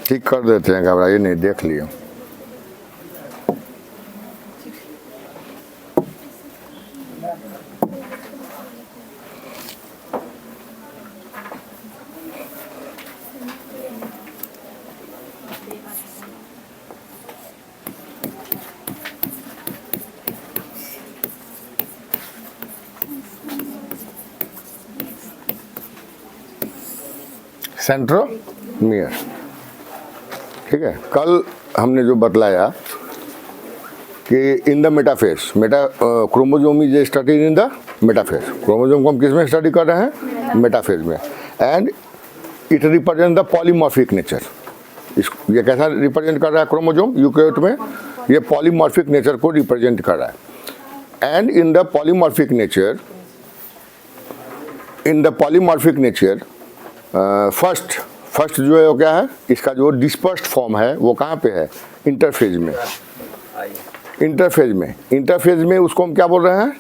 ठीक कर देते हैं, घबराइए नहीं, देख लियो। सेंट्रोमियर, ठीक है। कल हमने जो बतलाया कि in the metaphase, chromosome is studied in the metaphase. Chromosome को हम किस में स्टडी कर रहे हैं? मेटाफेज में। And it represent the polymorphic nature. ये कैसा रिप्रेजेंट कर रहा है? क्रोमोजोम यूकैरियोट में ये पॉलीमॉर्फिक नेचर को रिप्रेजेंट कर रहा है। And in the polymorphic nature first जो है वो क्या है? इसका जो डिस्पर्स्ड फॉर्म है वो कहाँ पे है? इंटरफेज में। इंटरफेज में उसको हम क्या बोल रहे हैं?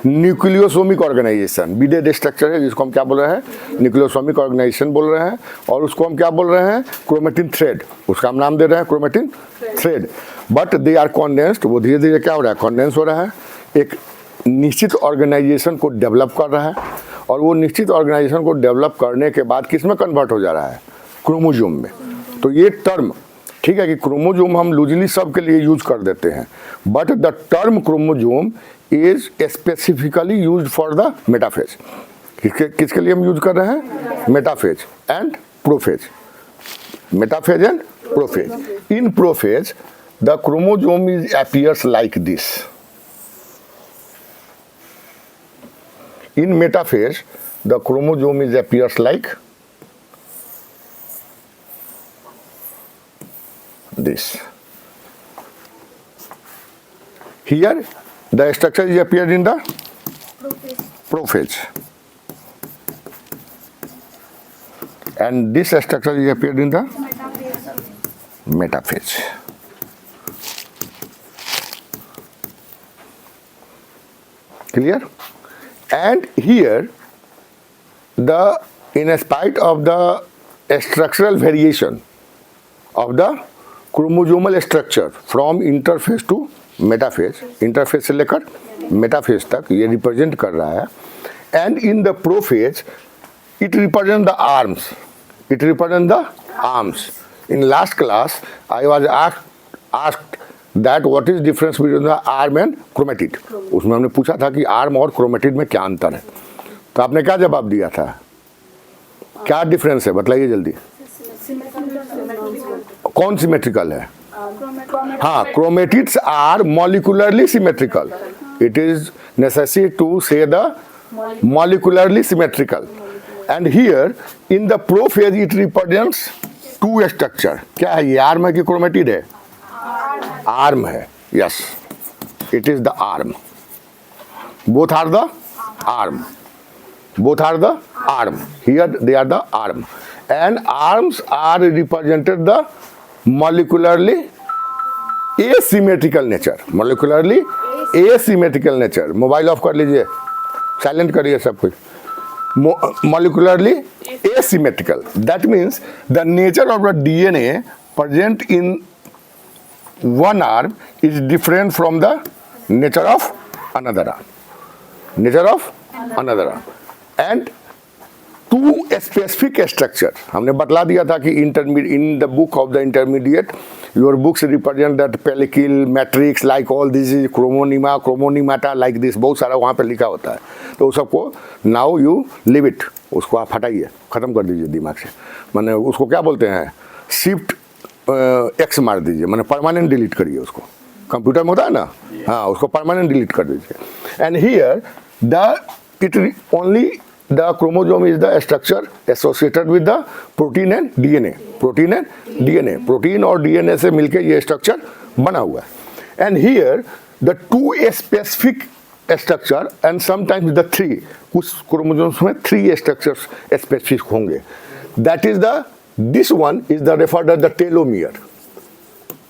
न्यूक्लियोसोमिक ऑर्गेनाइजेशन। बिडेड स्ट्रक्चर है जिसको हम क्या बोल रहे हैं? न्यूक्लियोसोमिक ऑर्गेनाइजेशन बोल रहे हैं। और उसको हम क्या बोल रहे हैं? Chromatin thread. उसका हम नाम दे रहे हैं chromatin thread. But they are condensed. वो धीरे धीरे क्या हो रहा है? कॉन्डेंस हो रहा है, एक निश्चित ऑर्गेनाइजेशन को डेवलप कर रहा है। और वो निश्चित ऑर्गेनाइजेशन को डेवलप करने के बाद किस में कन्वर्ट हो जा रहा है? क्रोमोजोम में। तो ये टर्म, ठीक है, कि क्रोमोजोम हम लूजली सब के लिए यूज कर देते हैं, but the term chromosome is specifically used for the metaphase. किसके लिए हम यूज कर रहे हैं? Metaphase and prophase. Metaphase and prophase. In prophase the chromosome is appears like this. In metaphase, the chromosome appears like this. Here, the structure is appeared in the prophase, and this structure is appeared in the metaphase. Clear? And here, in spite of the structural variation of the chromosomal structure from interphase to metaphase, interphase से लेकर metaphase तक ये represent कर रहा है. And in the prophase, it represents the arms. It represents the arms. In last class, I was asked that what is difference between the arm and chromatid. उसमें हमने पूछा था कि आर्म और क्रोमेटिड में क्या अंतर है, तो आपने क्या जवाब दिया था? क्या डिफरेंस है बताइए जल्दी। कौन सिमेट्रिकल है? हाँ, chromatids are molecularly symmetrical. It is necessary to say the molecularly symmetrical. And here in the prophase it represents two structure. क्या है ये? आर्म है कि क्रोमेटिड है? आर्म है. Yes, it is the arm. Both are the arm. Both are the arm. Here they are the arm. And arms are represented the molecularly asymmetrical nature. Molecularly asymmetrical nature. Mobile of कर लीजिए, silent करिए सब कुछ. Molecularly asymmetrical. That means the nature of the DNA present in one arm is different from the nature of another arm. Nature of another arm. And two specific structure. हमने बतला दिया था कि in the book of the intermediate your books represent that pellicle matrix like all this is chromonema chromonemata like this, बहुत सारा वहाँ पे लिखा होता है। तो उस सबको नाउ यू लिव इट, उसको आप हटाइए, ख़त्म कर दीजिए दिमाग से। मैंने उसको क्या बोलते हैं, शिफ्ट एक्स मार दीजिए, मैंने परमानेंट डिलीट करिए उसको। कंप्यूटर में होता है ना, हाँ, उसको परमानेंट डिलीट कर दीजिए। And here the it only the chromosome is the structure associated with the protein and DNA. Protein and DNA, protein और डीएनए से मिलकर ये स्ट्रक्चर बना हुआ है। And here the two specific structure and sometimes the three, कुछ chromosomes में 3 structures specific होंगे। That is the this one is the referred as the telomere.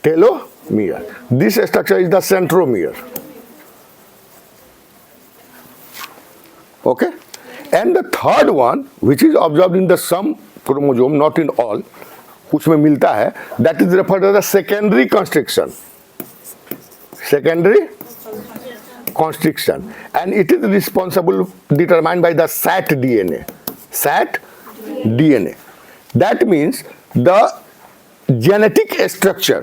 Telomere, this structure is the centromere. Okay, and the third one which is observed in the some chromosome, not in all, कुछ में मिलता है, that is referred as the secondary constriction। secondary constriction, and it is responsible, determined by the SAT DNA। SAT DNA, that means the genetic structure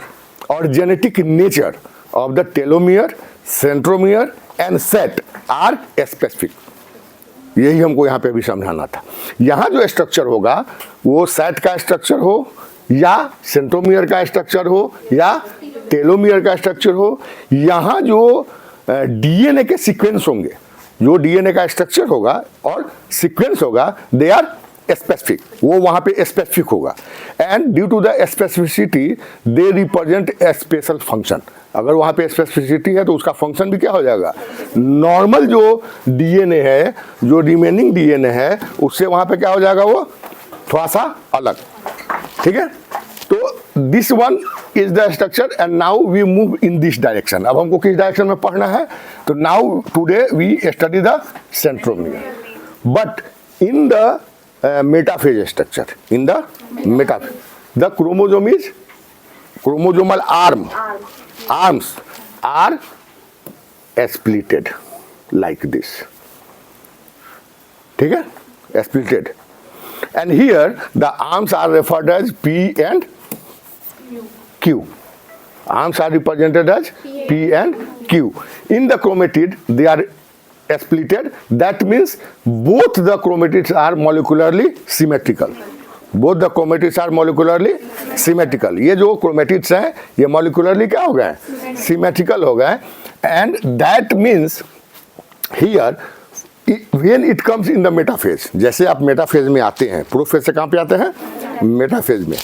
or genetic nature of the telomere, centromere and SAT are specific। यही हमको यहाँ पे भी समझाना था। यहाँ जो structure होगा वो सैट का स्ट्रक्चर हो या सेंट्रोमियर का स्ट्रक्चर हो या टेलोमियर का स्ट्रक्चर हो, यहाँ जो डीएनए के सीक्वेंस होंगे, जो डीएनए का स्ट्रक्चर होगा और सीक्वेंस होगा, दे आर स्पेसिफिक, वो वहाँ पे स्पेसिफिक होगा। And due to the specificity they represent a special function. अगर वहाँ पे स्पेसिफिसिटी है तो उसका फंक्शन भी क्या हो जाएगा, नॉर्मल जो डीएनए है, जो रिमेनिंग डीएनए है, उससे वहाँ पे क्या हो जाएगा, वो थोड़ा सा अलग। ठीक है, तो this one is the structure and now we move in this direction. अब हमको किस डायरेक्शन में पढ़ना है, तो now today we study the centromere, but in the metaphase structure. In the metaphase the chromosome is chromosomal arms are splitted like this। ठीक है, splitted, and here the arms are referred as P and Q। Arms are represented as P and Q। In the chromatid they are splitted, that means both the chromatids are molecularly symmetrical। Both the chromatids are molecularly symmetrical. ये जो chromatids हैं ये मोलिकुलरली क्या हो गए, symmetrical हो गए। And that means here when it comes in the metaphase, जैसे आप मेटाफेज में आते हैं, प्रोफेज से कहाँ पे आते हैं, मेटाफेज में।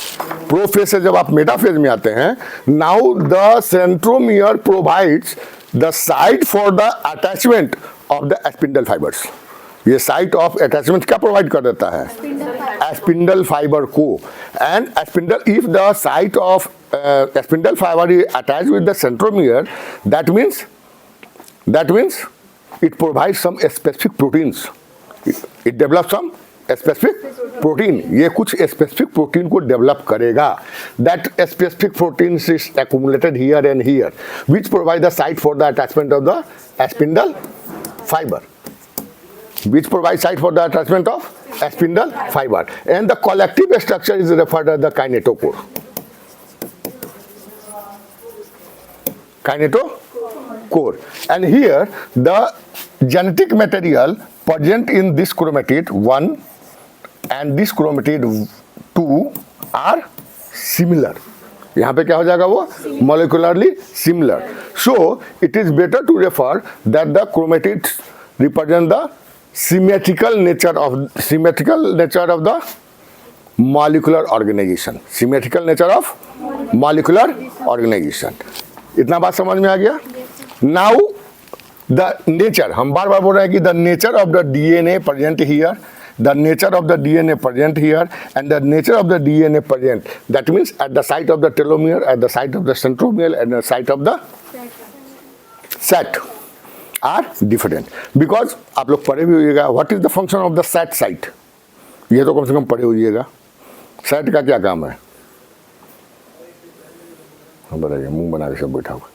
प्रोफेज से जब आप मेटाफेज में आते हैं, now the centromere provides the site for the attachment of the spindle fibres. ये साइट ऑफ अटैचमेंट क्या प्रोवाइड कर देता है, स्पिंडल फाइबर को। And spindle, if the site of spindle fibre is attached with the centromere, that means it provides some specific proteins, it develops some specific protein। ये कुछ specific protein को develop करेगा। that specific proteins is accumulated here and here which provide the site for the attachment of the spindle fiber, which provide site for the attachment of spindle fiber, and the collective structure is referred as the kinetochore। Kinetochore, and here the genetic material present in this chromatid 1 and this chromatid 2 are similar। यहाँ पे क्या हो जाएगा, वो molecularly similar। So it is better to refer that the chromatids represent the symmetrical nature of the molecular organization। symmetrical nature of molecular organization। इतना बात समझ में आ गया। Now the nature, हम बार बार बोल रहे हैं कि the nature of the DNA present here, the nature of the DNA present here, and the nature of the DNA present, that means at the site of the telomere, at the site of the centromere, and the site of the SAT are different। because आप लोग पढ़े भी होइएगा what is the function of the SAT site, ये तो कम से कम पढ़े होइएगा। SAT का क्या काम है, हम बताइए, मुंह बना के सब बैठा हुआ।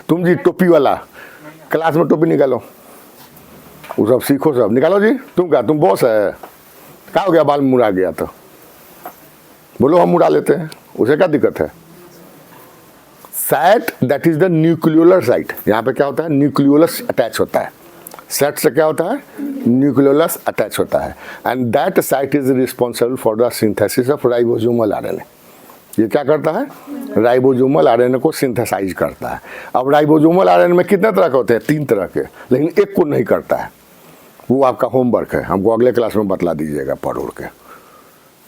तुम जी टोपी वाला, क्लास में टोपी निकालो, वो सब सीखो, सब निकालो जी। तुम क्या, तुम बॉस है, क्या हो गया, बाल मुड़ा गया तो बोलो हम मुड़ा लेते हैं, उसे क्या दिक्कत है। Sat that is the nucleolar site, यहाँ पे क्या होता है, न्यूक्लियोलस अटैच होता है। सैट से क्या होता है, न्यूक्लियोलस अटैच होता है, and that site is responsible for the synthesis of ribosomal RNA. ये क्या करता है, राइबोसोमल आरएनए को सिंथेसाइज करता है। अब राइबोसोमल आरएनए में कितने तरह के होते हैं, 3 तरह के, लेकिन एक को नहीं करता है, वो आपका होमवर्क है, हमको अगले क्लास में बतला दीजिएगा पढ़ उड़ के।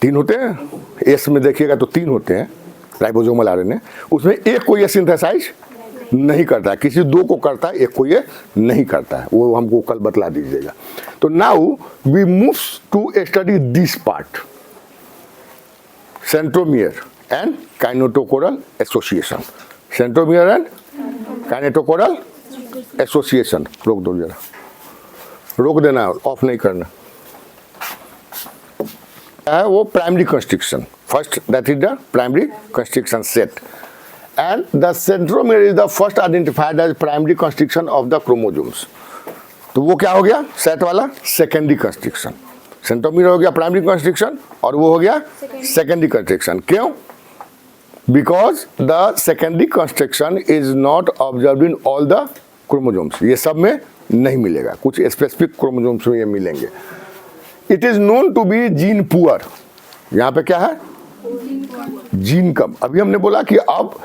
3 होते हैं, एस में देखिएगा तो 3 होते हैं राइबोसोमल आरएनए, उसमें एक को ये सिंथेसाइज नहीं करता है, किसी 2 को करता है, एक को ये नहीं करता है, वो हमको कल बतला दीजिएगा। तो now we moves to study this part, centromere and kinetochoral association. Centromere and kinetochoral association, रोक दो जरा, रोक देना, ऑफ नहीं करना है। वो primary construction, first that is the primary construction set, and the centromere is the first identified as primary construction of the chromosomes. तो वो क्या हो गया, सेट वाला सेकेंडरी कंस्ट्रक्शन। सेंट्रोमियर हो गया प्राइमरी कंस्ट्रक्शन और वो हो गया सेकेंडरी कंस्ट्रक्शन। क्यों, because the secondary constriction is not observe in all the chromosomes, ये सब में नहीं मिलेगा, कुछ स्पेसिफिक क्रोमोसोम्स में ये मिलेंगे। It is known to be gene poor, यहाँ पे क्या है, जीन कम। अभी हमने बोला कि अब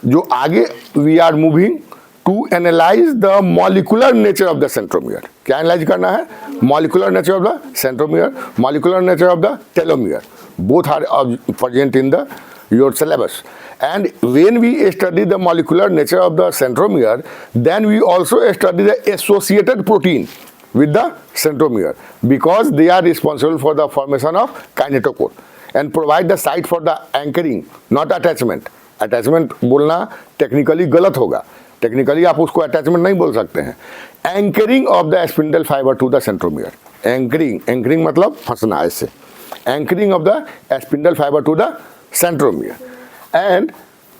जो आगे we are moving to analyse the molecular nature of the centromere. क्या एनालाइज करना है, molecular nature of the centromere, molecular nature of the telomere, both are present in the your syllabus. And when we study the molecular nature of the centromere, then we also study the associated protein with the centromere, because they are responsible for the formation of kinetochore and provide the site for the anchoring, not attachment. Attachment बोलना technically गलत होगा, technically आप उसको attachment नहीं बोल सकते हैं। Anchoring of the spindle fibre to the centromere, anchoring, anchoring मतलब फंसना, ऐसे anchoring of the spindle fibre to the centromere, and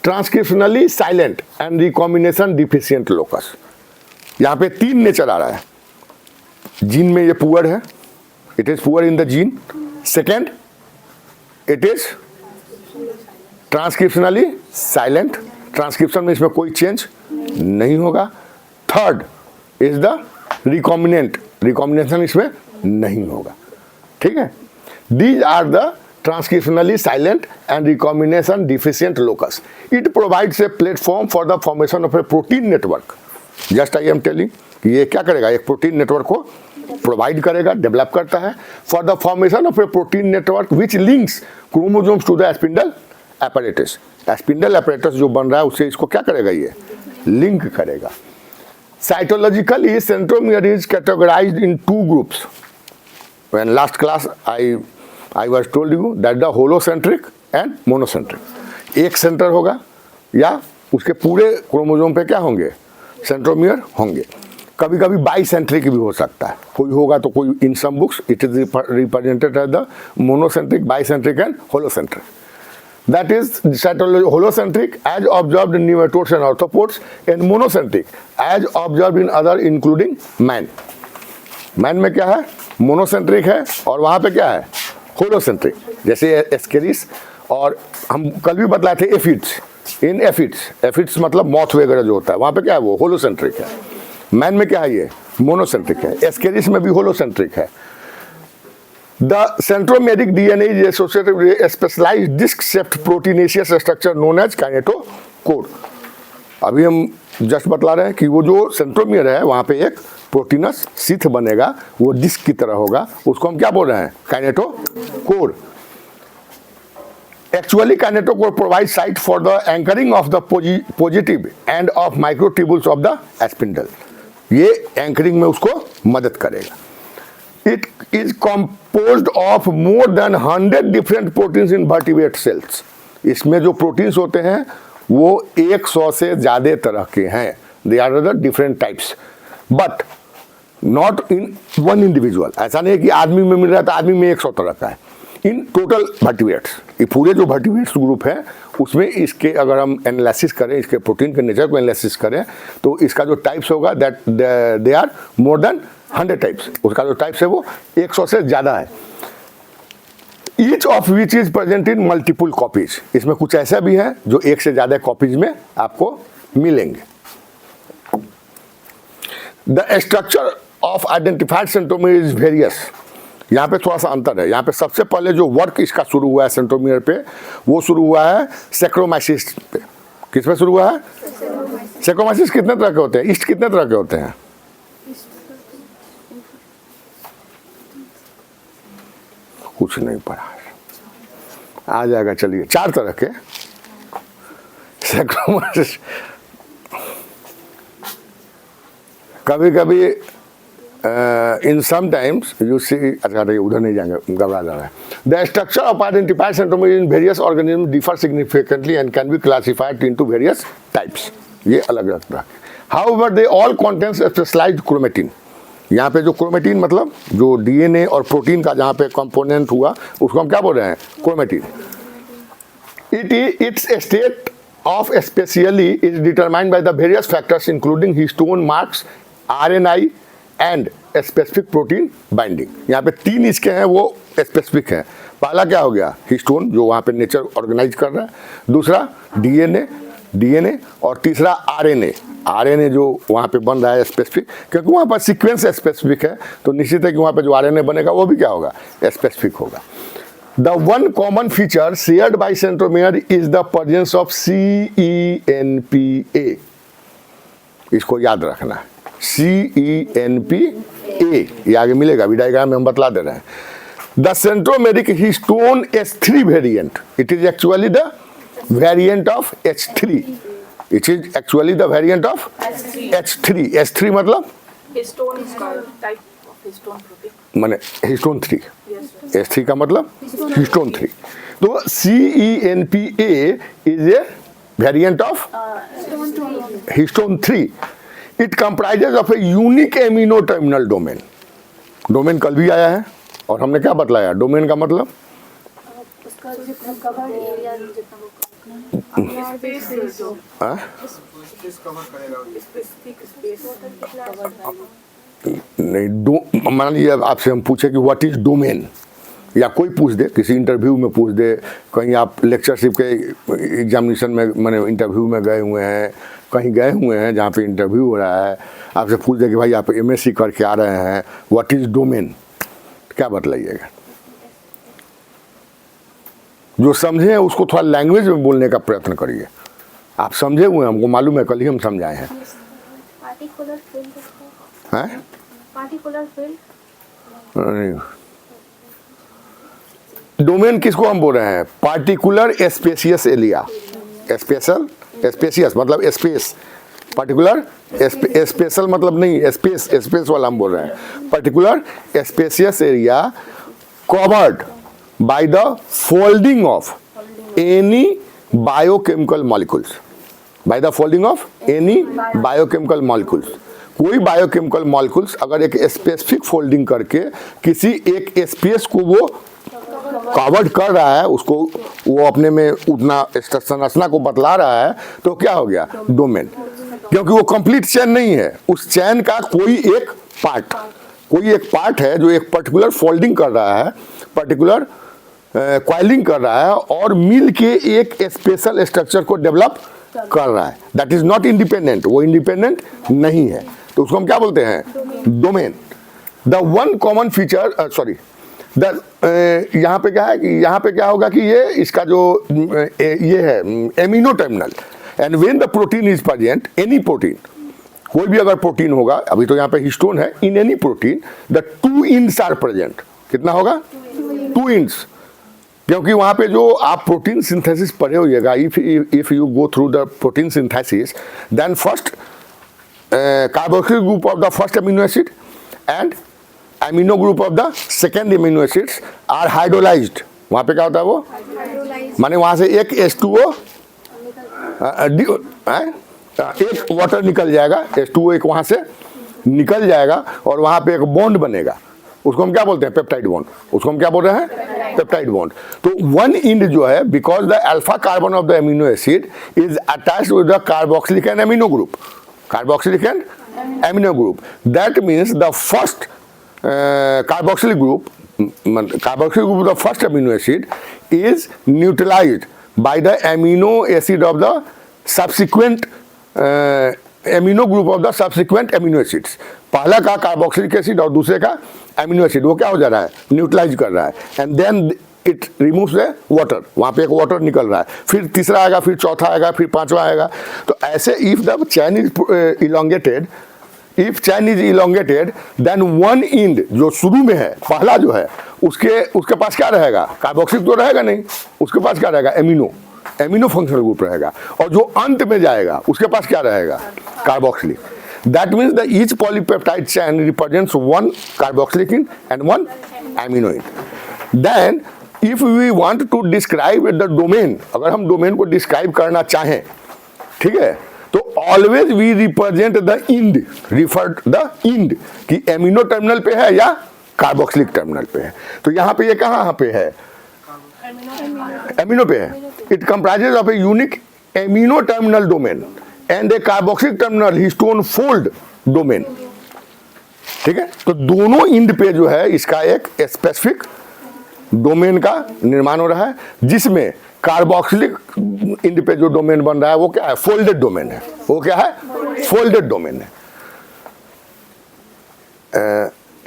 transcriptionally silent and recombination deficient locus. यहाँ पे 3 नेचर आ रहा है, जीन में ये पुअर है, it is poor in the gene. Second, it is transcriptionally silent, transcription में इसमें कोई चेंज नहीं होगा। Third is the recombinant, recombination इसमें नहीं होगा, ठीक है। These are the transcriptionally silent and recombination deficient locus. It provides a platform for the formation of a protein network. Just I am telling कि ये क्या करेगा, एक प्रोटीन नेटवर्क को प्रोवाइड करेगा, डेवलप करता है, for the formation of a protein network which links chromosomes to the spindle apparatus. Spindle apparatus जो बन रहा है उससे इसको क्या करेगा, ये लिंक करेगा। Cytologically, centromere is categorized in 2 groups. When last class I was told you that the holocentric and monocentric, एक सेंटर होगा या उसके पूरे क्रोमोसोम पे क्या होंगे, सेंट्रोमियर होंगे। कभी कभी बाइसेंट्रिक भी हो सकता है, कोई होगा तो कोई, in some books it is represented as the monocentric, bicentric and holocentric. That is holocentric as observed in nematodes and arthropods, and monocentric as observed in other including man. Man में क्या है, मोनोसेंट्रिक है, और वहाँ पे क्या है, होलोसेंट्रिक, जैसे एस्केरिस, और हम कल भी बतलाए थे एफिड्स। इन एफिड्स मतलब मॉथ वगैरह जो होता है, वहाँ पे क्या है, वो होलोसेंट्रिक है। मैन में क्या है, ये मोनोसेंट्रिक है। एस्केरिस में भी होलोसेंट्रिक है। The centromeric DNA is associated with a specialised disc shaped proteinaceous structure known as kinetochore. अभी हम जस्ट बतला रहे हैं कि वो जो सेंट्रोमियर है वहाँ पे एक प्रोटीनस सीथ बनेगा, वो डिस्क की तरह होगा, उसको हम क्या बोल रहे हैं, kinetochore. Actually kinetochore provide site for the anchoring of the positive end of microtubules of the spindle, ये एंकरिंग में उसको मदद करेगा। It is composed of more than 100 different proteins in vertebrate cells. इसमें जो प्रोटीन्स होते हैं वो 100 से ज़्यादा तरह के हैं, they are the different types, but not in one individual. ऐसा नहीं है कि आदमी में मिल रहा है तो आदमी में 100 तरह का है। इन टोटल वर्टिब्रेट्स, ये पूरे जो वर्टिब्रेट्स ग्रुप है उसमें इसके अगर हम एनालिसिस करें, इसके प्रोटीन के नेचर को एनालिसिस करें, तो इसका जो टाइप्स होगा that they are more than 100 types. उसका जो टाइप्स है वो 100 से ज़्यादा है। Each of which is present in multiple copies. इसमें कुछ ऐसा भी है जो एक से ज्यादा कॉपीज में आपको मिलेंगे। The structure of identified centromere is various. यहाँ पे थोड़ा सा अंतर है। यहाँ पे सबसे पहले जो वर्क इसका शुरू हुआ है सेंट्रोमियर पे, वो शुरू हुआ है सैक्रोमाइसिस पे। किस पे शुरू हुआ है? सैक्रोमाइसिस कितने तरह के होते हैं? ईस्ट कितने तरह के होते हैं? कुछ नहीं पढ़ा, आ जाएगा। चलिए, 4 तरह के सैक्रोमाइसिस। कभी कभी इन सम टाइम्स यू सी, अच्छा नहीं उधर नहीं जाएंगे, घबरा जा रहा है। The structure of identified centromere in various organism differ significantly and can be classified into various types. ये अलग अलग तरह के। However they all contain specialised chromatin. यहाँ पे जो क्रोमेटिन मतलब जो डीएनए और प्रोटीन का जहाँ पे कंपोनेंट हुआ, उसको हम क्या बोल रहे हैं? Chromatin. It's state of specially is determined by the various factors including histone marks, RNI and specific protein binding. यहाँ पे 3 इसके हैं, वो स्पेसिफिक है। पहला क्या हो गया? हिस्टोन, जो वहाँ पे नेचर ऑर्गेनाइज कर रहा है। दूसरा डीएनए और तीसरा आरएनए जो वहाँ पे बन रहा है स्पेसिफिक, क्योंकि वहाँ पर सीक्वेंस स्पेसिफिक है, तो निश्चित है कि वहाँ पे जो आरएनए बनेगा वो भी क्या होगा? स्पेसिफिक होगा। The one common feature shared by centromere is the presence of CENPA। इसको याद रखना है, CENPA, ये आगे मिलेगा, अभी डायग्राम में हम बतला दे रहे हैं। The centromeric histone H3 variant, it is actually the variant of H3. It is actually the variant of H3. H3 मतलब Histone is type of histone protein. माने हिस्टोन 3। Yes, H3 का मतलब हिस्टोन 3। तो CENPA is a variant of histone 3. It comprises of a unique amino terminal domain. Domain कल भी आया है और हमने क्या बतलाया? डोमेन का मतलब उसका जितना कवर एरिया जितना वो space is जो हाँ? specific space नहीं, मान लीजिए आपसे हम पूछे कि व्हाट इज डोमेन, या कोई पूछ दे, किसी इंटरव्यू में पूछ दे, कहीं आप लेक्चरशिप के एग्जामिनेशन में मैंने इंटरव्यू में गए हुए हैं, कहीं गए हुए हैं जहाँ पे इंटरव्यू हो रहा है, आपसे पूछ दे कि भाई आप MSc करके आ रहे हैं, व्हाट इज डोमेन, क्या बतलाइएगा? जो समझे उसको थोड़ा लैंग्वेज में बोलने का प्रयत्न करिए। आप समझे हुए, हमको मालूम है, कल ही हम समझाए हैं। पार्टिकुलर फील्ड हैं? पार्टिकुलर फील्ड नहीं, डोमेन किसको हम बोल रहे हैं? Particular spacious area. स्पेसियस मतलब स्पेस, पार्टिकुलर स्पेशल मतलब नहीं, स्पेस वाला हम बोल रहे हैं। Particular spacious area covered by the folding of any biochemical molecules, by the folding of any biochemical molecules। कोई बायोकेमिकल मॉलिक्यूल्स अगर एक स्पेसिफिक फोल्डिंग करके किसी एक स्पेस को वो कवर्ड कर रहा है, उसको वो अपने में उतना संरचना को बतला रहा है, तो क्या हो गया? डोमेन। क्योंकि वो कंप्लीट चेन नहीं है, उस चेन का कोई एक पार्ट है जो एक पर्टिकुलर फोल्डिंग कर रहा है, पर्टिकुलर क्वाइलिंग कर रहा है और मिल के एक स्पेशल स्ट्रक्चर को डेवलप कर रहा है। दैट इज नॉट इंडिपेंडेंट, वो इंडिपेंडेंट नहीं है, तो उसको हम क्या बोलते हैं? Domain. The one common feature यहाँ पे क्या है कि यहाँ पे क्या होगा कि ये इसका जो ये है amino terminal, and when the protein is present, any protein, कोई भी अगर प्रोटीन होगा, अभी तो यहाँ पे हिस्टोन है, in any protein the 2 ends are present. कितना होगा? 2 इंड्स। क्योंकि वहाँ पे जो आप प्रोटीन सिंथेसिस पढ़े होइएगा, if you go through the protein synthesis, then first carboxyl group of the first amino acid and amino group of the second amino acids are hydrolysed. वहाँ पे क्या होता है? वो माने वहाँ से एक H2O एक वाटर निकल जाएगा, H2O एक वहाँ से निकल जाएगा और वहाँ पे एक बॉन्ड बनेगा, उसको हम क्या बोलते हैं? Peptide bond. उसको हम क्या बोल रहे हैं? Peptide bond. तो वन इंड जो है, because the alpha carbon of the amino acid is attached with the carboxylic and amino group, carboxylic and amino group, that means the first carboxylic group carboxylic group of the first amino acid is neutralized by the amino acid of the subsequent amino group of the subsequent amino acids. पहला का carboxylic acid और दूसरे का amino acid वो क्या हो जा रहा है, न्यूट्रलाइज कर रहा है, and then it removes the water, वहाँ पे एक वाटर निकल रहा है, फिर तीसरा आएगा, फिर चौथा आएगा, फिर पांचवा आएगा. तो ऐसे if the chain is elongated, if chain is elongated then one end जो शुरू में है पहला जो है उसके पास क्या रहेगा, कार्बोक्सिलिक तो रहेगा नहीं, उसके पास क्या रहेगा, एमिनो फंक्शनल ग्रुप रहेगा, और जो अंत में जाएगा उसके पास क्या रहेगा, carboxylic. That means that each polypeptide chain represents one carboxylic end and one amino end. Then if we want to describe the domain, अगर हम डोमेन को डिस्क्राइब करना चाहें, ठीक है, तो always we represent the end, refer the end कि amino terminal पे है या कार्बोक्सिलिक टर्मिनल पे है. तो यहाँ पे ये कहाँ पे है, एमिनो पे है. It comprises of a unique amino terminal domain and A carboxylic terminal histone fold domain. ठीक है, तो दोनों इंड पे जो है इसका एक स्पेसिफिक डोमेन का निर्माण हो रहा है, जिसमें कार्बोक्सिलिक इंड पे जो डोमेन बन रहा है वो क्या है, फोल्डेड डोमेन है. वो क्या है, फोल्डेड डोमेन है.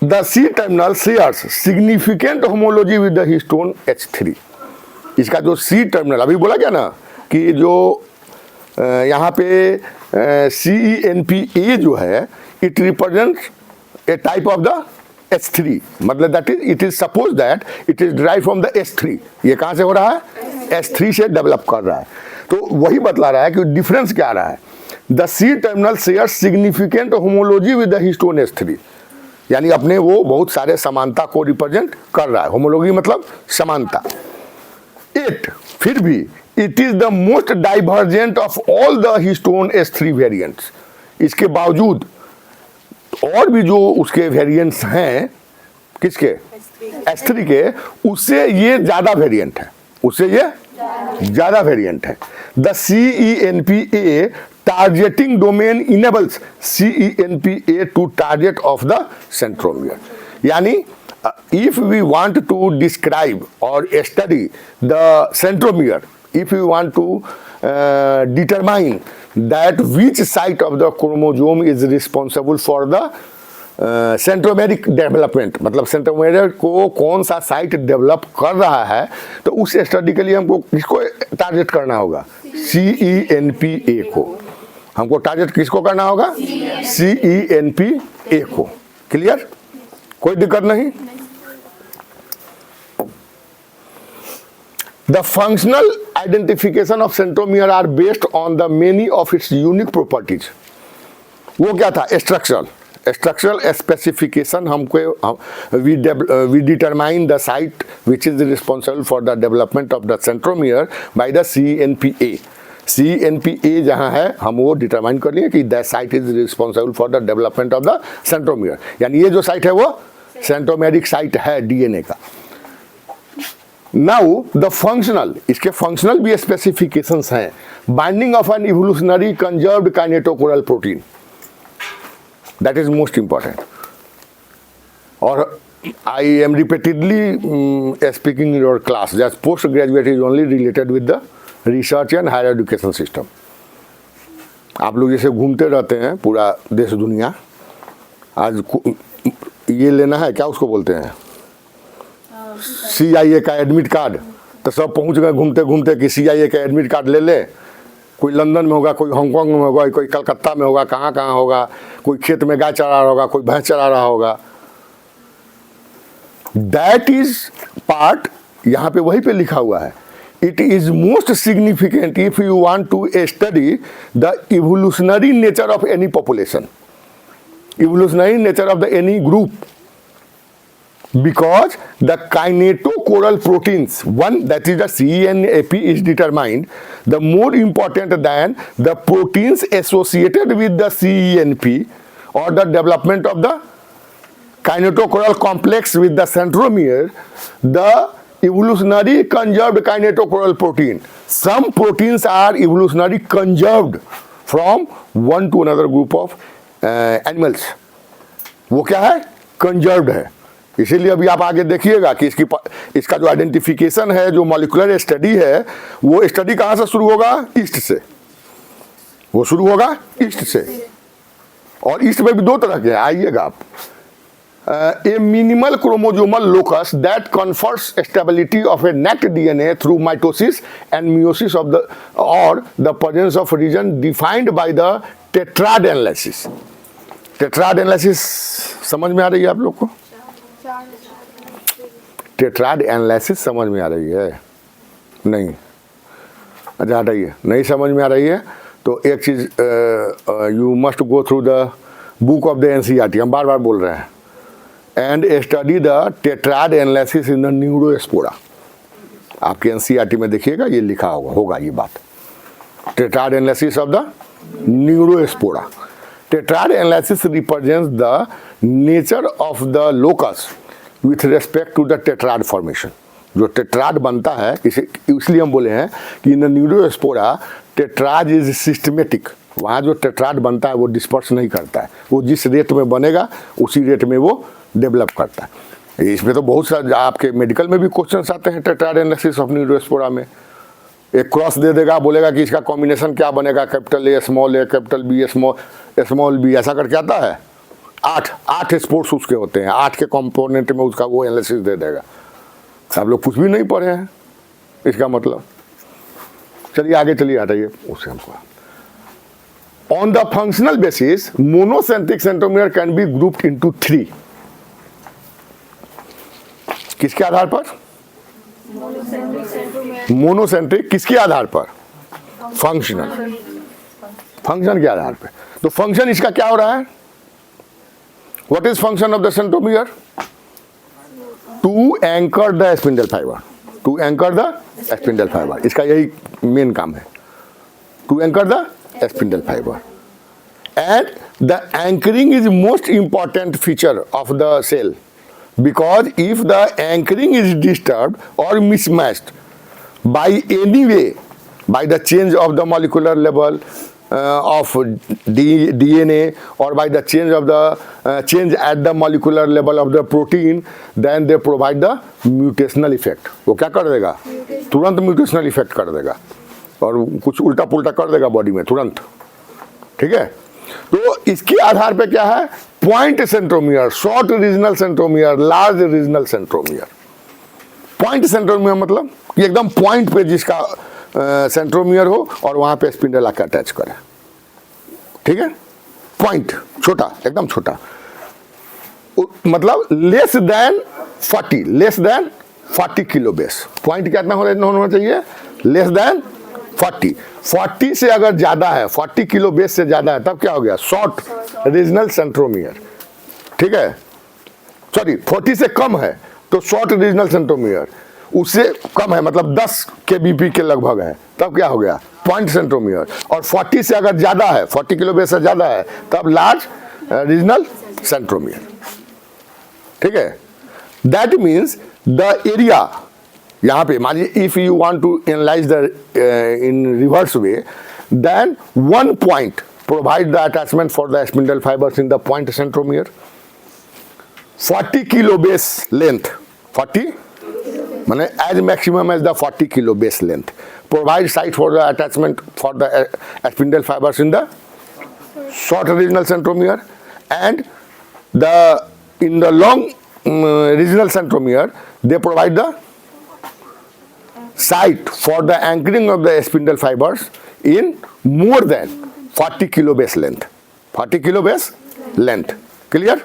The C terminal shares significant homology with the histone H3. इसका जो सी टर्मिनल अभी बोला क्या ना कि जो यहाँ पे CENPA जो है it represents A type of the H3, मतलब that is it is suppose that it is derive from the H3. ये कहाँ से हो रहा है, H3 से डेवलप कर रहा है. तो वही बतला रहा है कि डिफरेंस क्या आ रहा है. The C terminal share significant homology with the histone H3, यानी अपने वो बहुत सारे समानता को रिप्रेजेंट कर रहा है. होमोलॉजी मतलब समानता. इट फिर भी it is the most divergent of all the histone H3 variants. इसके बावजूद और भी जो उसके वेरिएंट्स हैं, किसके, H3 के, उससे ये ज्यादा वेरिएंट है, उससे ये ज्यादा वेरिएंट है. The CENPA targeting domain enables CENPA to target of the centromere. यानी if we want to describe or study the centromere, if we want to determine that which site of the chromosome is responsible for the centromeric development, मतलब centromere को कौन सा site develop कर रहा है, तो उस स्टडी के लिए हमको किसको टारगेट करना होगा, CENPA को. हमको टारगेट किसको करना होगा, CENPA को. क्लियर, कोई दिक्कत नहीं. The functional identification of centromere are based on the many of its unique properties. वो क्या था, structural specification. हमको we determine the site which is responsible for the development of the centromere by the CENPA. CENPA जहाँ है हम वो determine कर लिए कि that site is responsible for the development of the centromere. यानी ये जो साइट है वो सेंट्रोमेरिक साइट है DNA का. नाउ द फंक्शनल, इसके फंक्शनल भी स्पेसिफिकेशंस हैं. Binding of an evolutionary conserved kinetochoral protein, that is most important. और I am repeatedly speaking in your class that post graduate is only related with the research and higher education system. आप लोग जैसे घूमते रहते हैं पूरा देश दुनिया, आज ये लेना है क्या उसको बोलते हैं, CIA का एडमिट कार्ड, तो सब पहुंच गए घूमते घूमते कि CIA का एडमिट कार्ड ले ले. कोई लंदन में होगा, कोई हांगकांग में होगा, कोई कलकत्ता में होगा, कहाँ कहाँ होगा, कोई खेत में गाय चरा रहा होगा, कोई भैंस चरा रहा होगा. दैट इज पार्ट, यहाँ पे वही पे लिखा हुआ है. It is most significant if you want to study the evolutionary nature of any population, evolutionary nature of the any group, because the kinetochore proteins, one that is the CENPA is determined the more important than the proteins associated with the CENP or the development of the kinetochore complex with the centromere, the evolutionary conserved kinetochore protein. Some proteins are evolutionary conserved from one to another group of animals. वो क्या है, conserved है. इसीलिए अभी आप आगे देखिएगा कि इसका जो आइडेंटिफिकेशन है, जो मॉलिक्यूलर स्टडी है, वो स्टडी कहाँ से शुरू होगा? ईस्ट से। वो शुरू होगा ईस्ट से, और ईस्ट में भी दो तरह के हैं, आइएगा आप। A minimal chromosomal locus that confers stability of a necked DNA through mitosis and meiosis of the or the presence of region defined by the tetrad analysis. Tetrad analysis समझ में आ रही है आप लोग को? टेट्राड एनालिसिस समझ में आ रही है? नहीं, अच्छा हटाइए, नहीं समझ में आ रही है तो एक चीज़, you must go through the book of the NCERT, हम बार बार बोल रहे हैं, and study the tetrad analysis in the neurospora. आपके एनसीईआरटी में देखिएगा ये लिखा होगा ये बात, tetrad analysis of the neurospora. Tetrad analysis represents the nature of the locus with respect to the tetrad formation. जो टेट्राड बनता है, इसलिए हम बोले हैं कि in the neurospora tetrad is systematic. वहाँ जो टेट्राड बनता है वो डिस्पर्स नहीं करता है, वो जिस रेट में बनेगा उसी रेट में वो डेवलप करता है। इसमें तो बहुत सारे आपके मेडिकल में भी क्वेश्चंस आते हैं टेट्राड एनालिसिस ऑफ न्यूरोस्पोरा में। एक क्रॉस दे देगा, बोलेगा कि इसका कॉम्बिनेशन क्या बनेगा, capital A capital B small B, ऐसा करके आता है। 8 स्पोर्ट्स उसके होते हैं, 8 के कंपोनेंट में उसका वो एनालिसिस दे देगा। आप लोग कुछ भी नहीं पढ़े हैं इसका मतलब। चलिए आगे चलिए, हटाइए उससे हमको। On the functional basis monocentric centromere can be grouped into 3। किसके आधार पर? मोनोसेंट्रिक किसके आधार पर? फंक्शनल, फंक्शन के आधार पर। तो फंक्शन इसका क्या हो रहा है? What is function of the centromere? To anchor the spindle fibre, to anchor the spindle fibre, इसका यही मेन काम है, to anchor the spindle fibre. And the anchoring is most important feature of the cell, because if the anchoring is disturbed or mismatched by any way, by the change of the molecular level of DNA or by the change of the change at the molecular level of the protein, then they provide the mutational effect। वो क्या कर देगा? तुरंत mutational effect कर देगा और कुछ उल्टा पुल्टा कर देगा बॉडी में तुरंत। ठीक है, तो इसके आधार पे क्या है? Point centromere, short regional centromere, large regional centromere. Point centromere मतलब कि एकदम पॉइंट पे जिसका सेंट्रोमियर हो और वहां पे स्पिंडल आकर अटैच करे। ठीक है, पॉइंट छोटा, एकदम छोटा, मतलब less than 40 kilo base. Point कितना होना चाहिए? लेस देन 40 से अगर ज्यादा है, 40 किलो बेस से ज्यादा है, तब क्या हो गया? Short regional centromere. ठीक है, सॉरी 40 से कम है तो शॉर्ट रीजनल सेंट्रोमियर, उससे कम है मतलब 10 kbp के लगभग है, तब क्या हो गया? Point centromere. और 40 से अगर ज्यादा है, 40 किलो बेस से ज्यादा है, तब लार्ज रीजनल सेंट्रोमियर। ठीक है, दैट मीन्स द एरिया, यहाँ पे मानिए if you want to analyse the in reverse way, then one point provide the attachment for the spindle fibres in the point centromere. 40 kilo base length, 40 माने as maximum as the 40 kilo base length provide site for the attachment for the spindle fibres in the short regional centromere, and the in the long regional centromere they provide the site for the anchoring of the spindle fibers in more than 40 kilo base length, 40 kilo base length. Clear?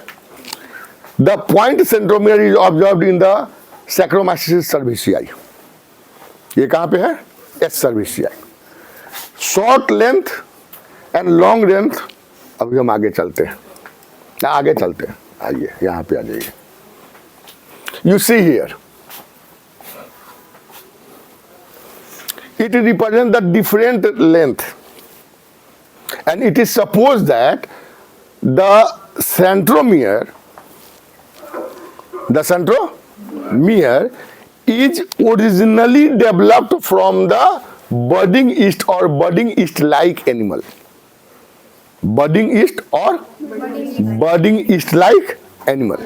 The point centromere is observed in the Saccharomyces cerevisiae. ये कहाँ पे है? S cerevisiae. Short length and long length, अभी हम आगे चलते हैं, आगे चलते हैं, आइए यहाँ पे आ जाइए। You see here, it represents the different length, and it is supposed that the centromere is originally developed from the budding yeast or budding yeast-like animal. Budding yeast or budding yeast-like animal.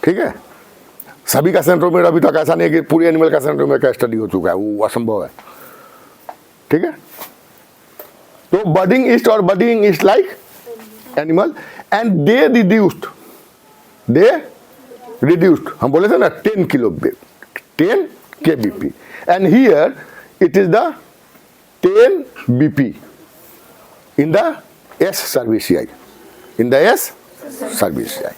ठीक है, सभी का centromere अभी तक ऐसा नहीं है कि पूरे एनिमल का सेंट्रोमियर का स्टडी हो चुका है, वो असंभव है। ठीक है, तो बडिंग ईस्ट और budding east like animal and they reduced, हम बोले थे ना 10 kbp and here it is the 10 bp in the S cerevisiae, in the S cerevisiae,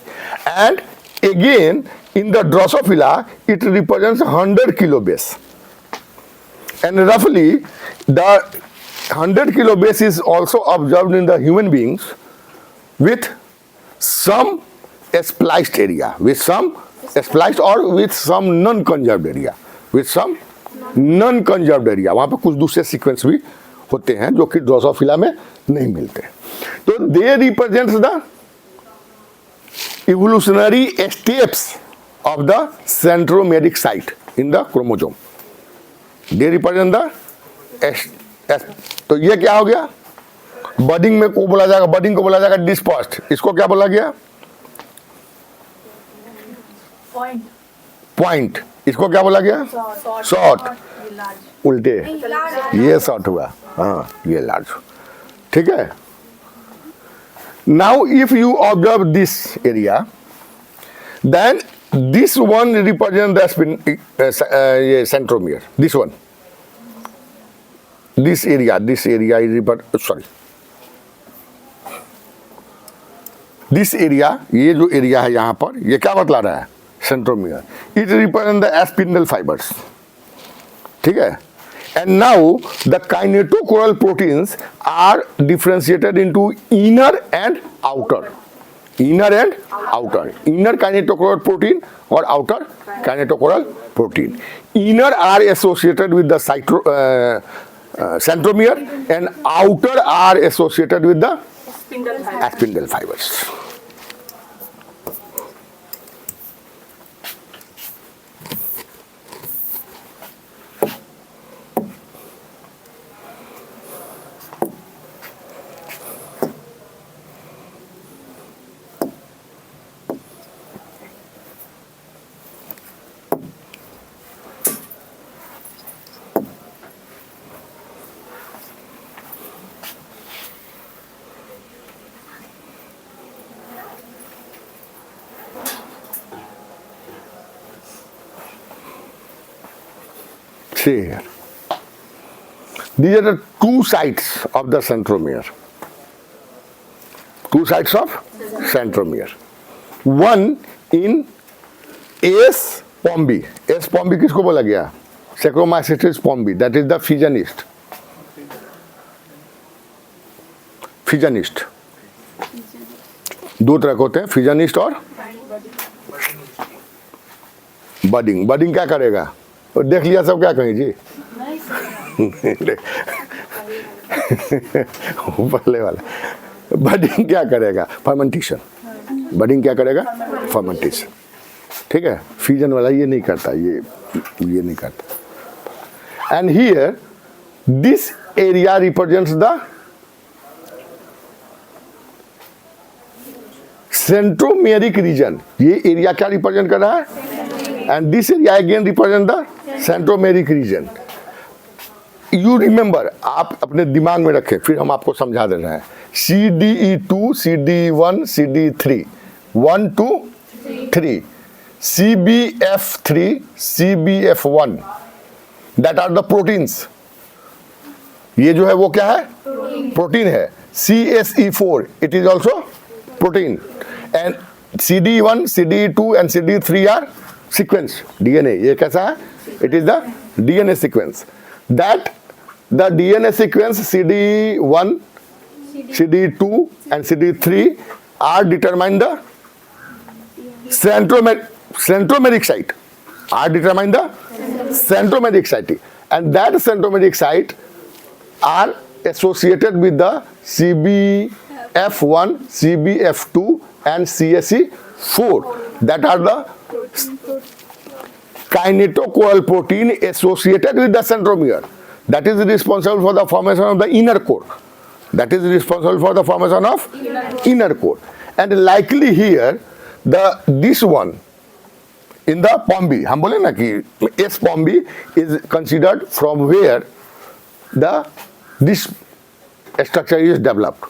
and again in the Drosophila it represents 100 kilobase, and roughly the 100 kilobase is also observed in the human beings with some spliced area, with some spliced or with some non-conserved area, with some non-conserved area, वहाँ पे कुछ दूसरे sequence भी होते हैं जो कि Drosophila में नहीं मिलते। तो they represents the evolutionary steps of the centromeric site in the chromosome, they represent the, तो ये क्या हो गया, बडिंग में को बोला जाएगा, बडिंग को बोला जाएगा डिस्पर्स्ड, इसको क्या बोला गया, पॉइंट, इसको क्या बोला गया, शॉर्ट, उल्टे, ये शॉर्ट हुआ, हाँ ये लार्ज, ठीक है। Now if you observe this area then this one represent the ये centromere, this one, this area sorry this area, ये जो एरिया है यहाँ पर, ये क्या बतला रहा है, centromere, it represent the spindle fibres, ठीक है। And now the kinetochoral proteins are differentiated into inner and outer, inner kinetochoral protein और outer kinetochoral protein. Inner are associated with the centromere and outer are associated with the spindle fibres. See here. These are the two sides of the centromere. Two sides of centromere. One in S. pombi. S. pombi किसको बोला गया? Saccharomycetes pombi. That is the fissionist. Fissionist. दो तरह के होते हैं, फिजनिस्ट और budding. Budding क्या करेगा? और देख लिया सब, क्या कहें जी, पहले वाला बडिंग क्या करेगा, फर्मेंटेशन। बडिंग क्या करेगा, फर्मेंटेशन, ठीक है। फ्यूजन वाला ये नहीं करता, ये नहीं करता। And here this area represents the centromeric reason. ये एरिया क्या रिप्रेजेंट कर रहा है, and this area again represent the centromeric region. You remember, आप अपने दिमाग में रखें, फिर हम आपको समझा दे रहे हैं। CDE2, CDE1, CDE3, 1, 2, 3, CBF3, CBF1, that are the proteins. ये जो है वो क्या है, प्रोटीन है। CSE4, it is also protein, and CDE1, CDE2 and CDE3 are sequence, DNA. ये कैसा है, it is the DNA sequence. That the DNA sequence CD1, CD2 and CD3 are determine the centromeric site, are determine the centromeric site, and that centromeric site are associated with the CBF1, CBF2 and CSE4, that are the kinetochore protein associated with the centromere, that is responsible for the formation of the inner core, that is responsible for the formation of inner core. And likely here this one in the pombe, हम बोले ना कि S pombe is considered from where the this structure is developed,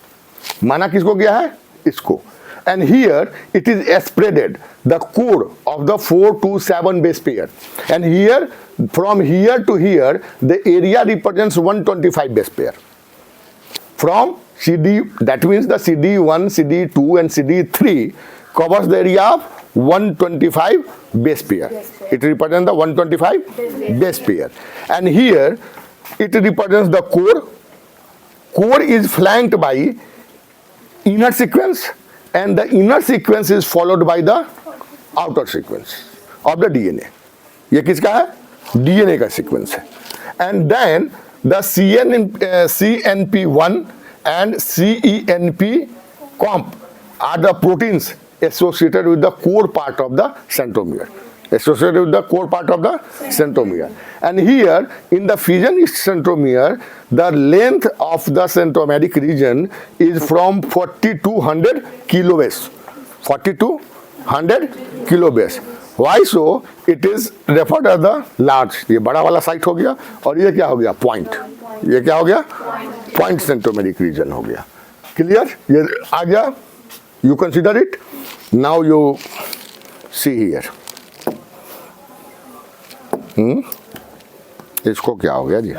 माना किसको गया है, इसको. And here it is spreaded the core of the 4 to 7 base pair, and here from here to here the area represents 125 base pair. From CD, that means the CD1, CD2 and CD3 covers the area of 125 base pair. It represents the 125 base pair, and here it represents the core. Core is flanked by inner sequence, and the inner sequence is followed by the outer sequence of the DNA. ये किसका है, DNA का sequence है. And then the CNP1 and CENP comp are the proteins associated with the core part of the centromere. Associated with the core part of the centromere. And here in the fission centromere, the length of the centromeric region is from 40 to 100 kilobase. 40 to 100 kilobase. Why so? It is referred as the large. ये बड़ा वाला site हो गया, और ये क्या हो गया, पॉइंट. ये क्या हो गया, पॉइंट सेंट्रोमेरिक रीजन हो गया. क्लियर, ये आ गया. You consider it. Now you see here. इसको क्या हो गया जी,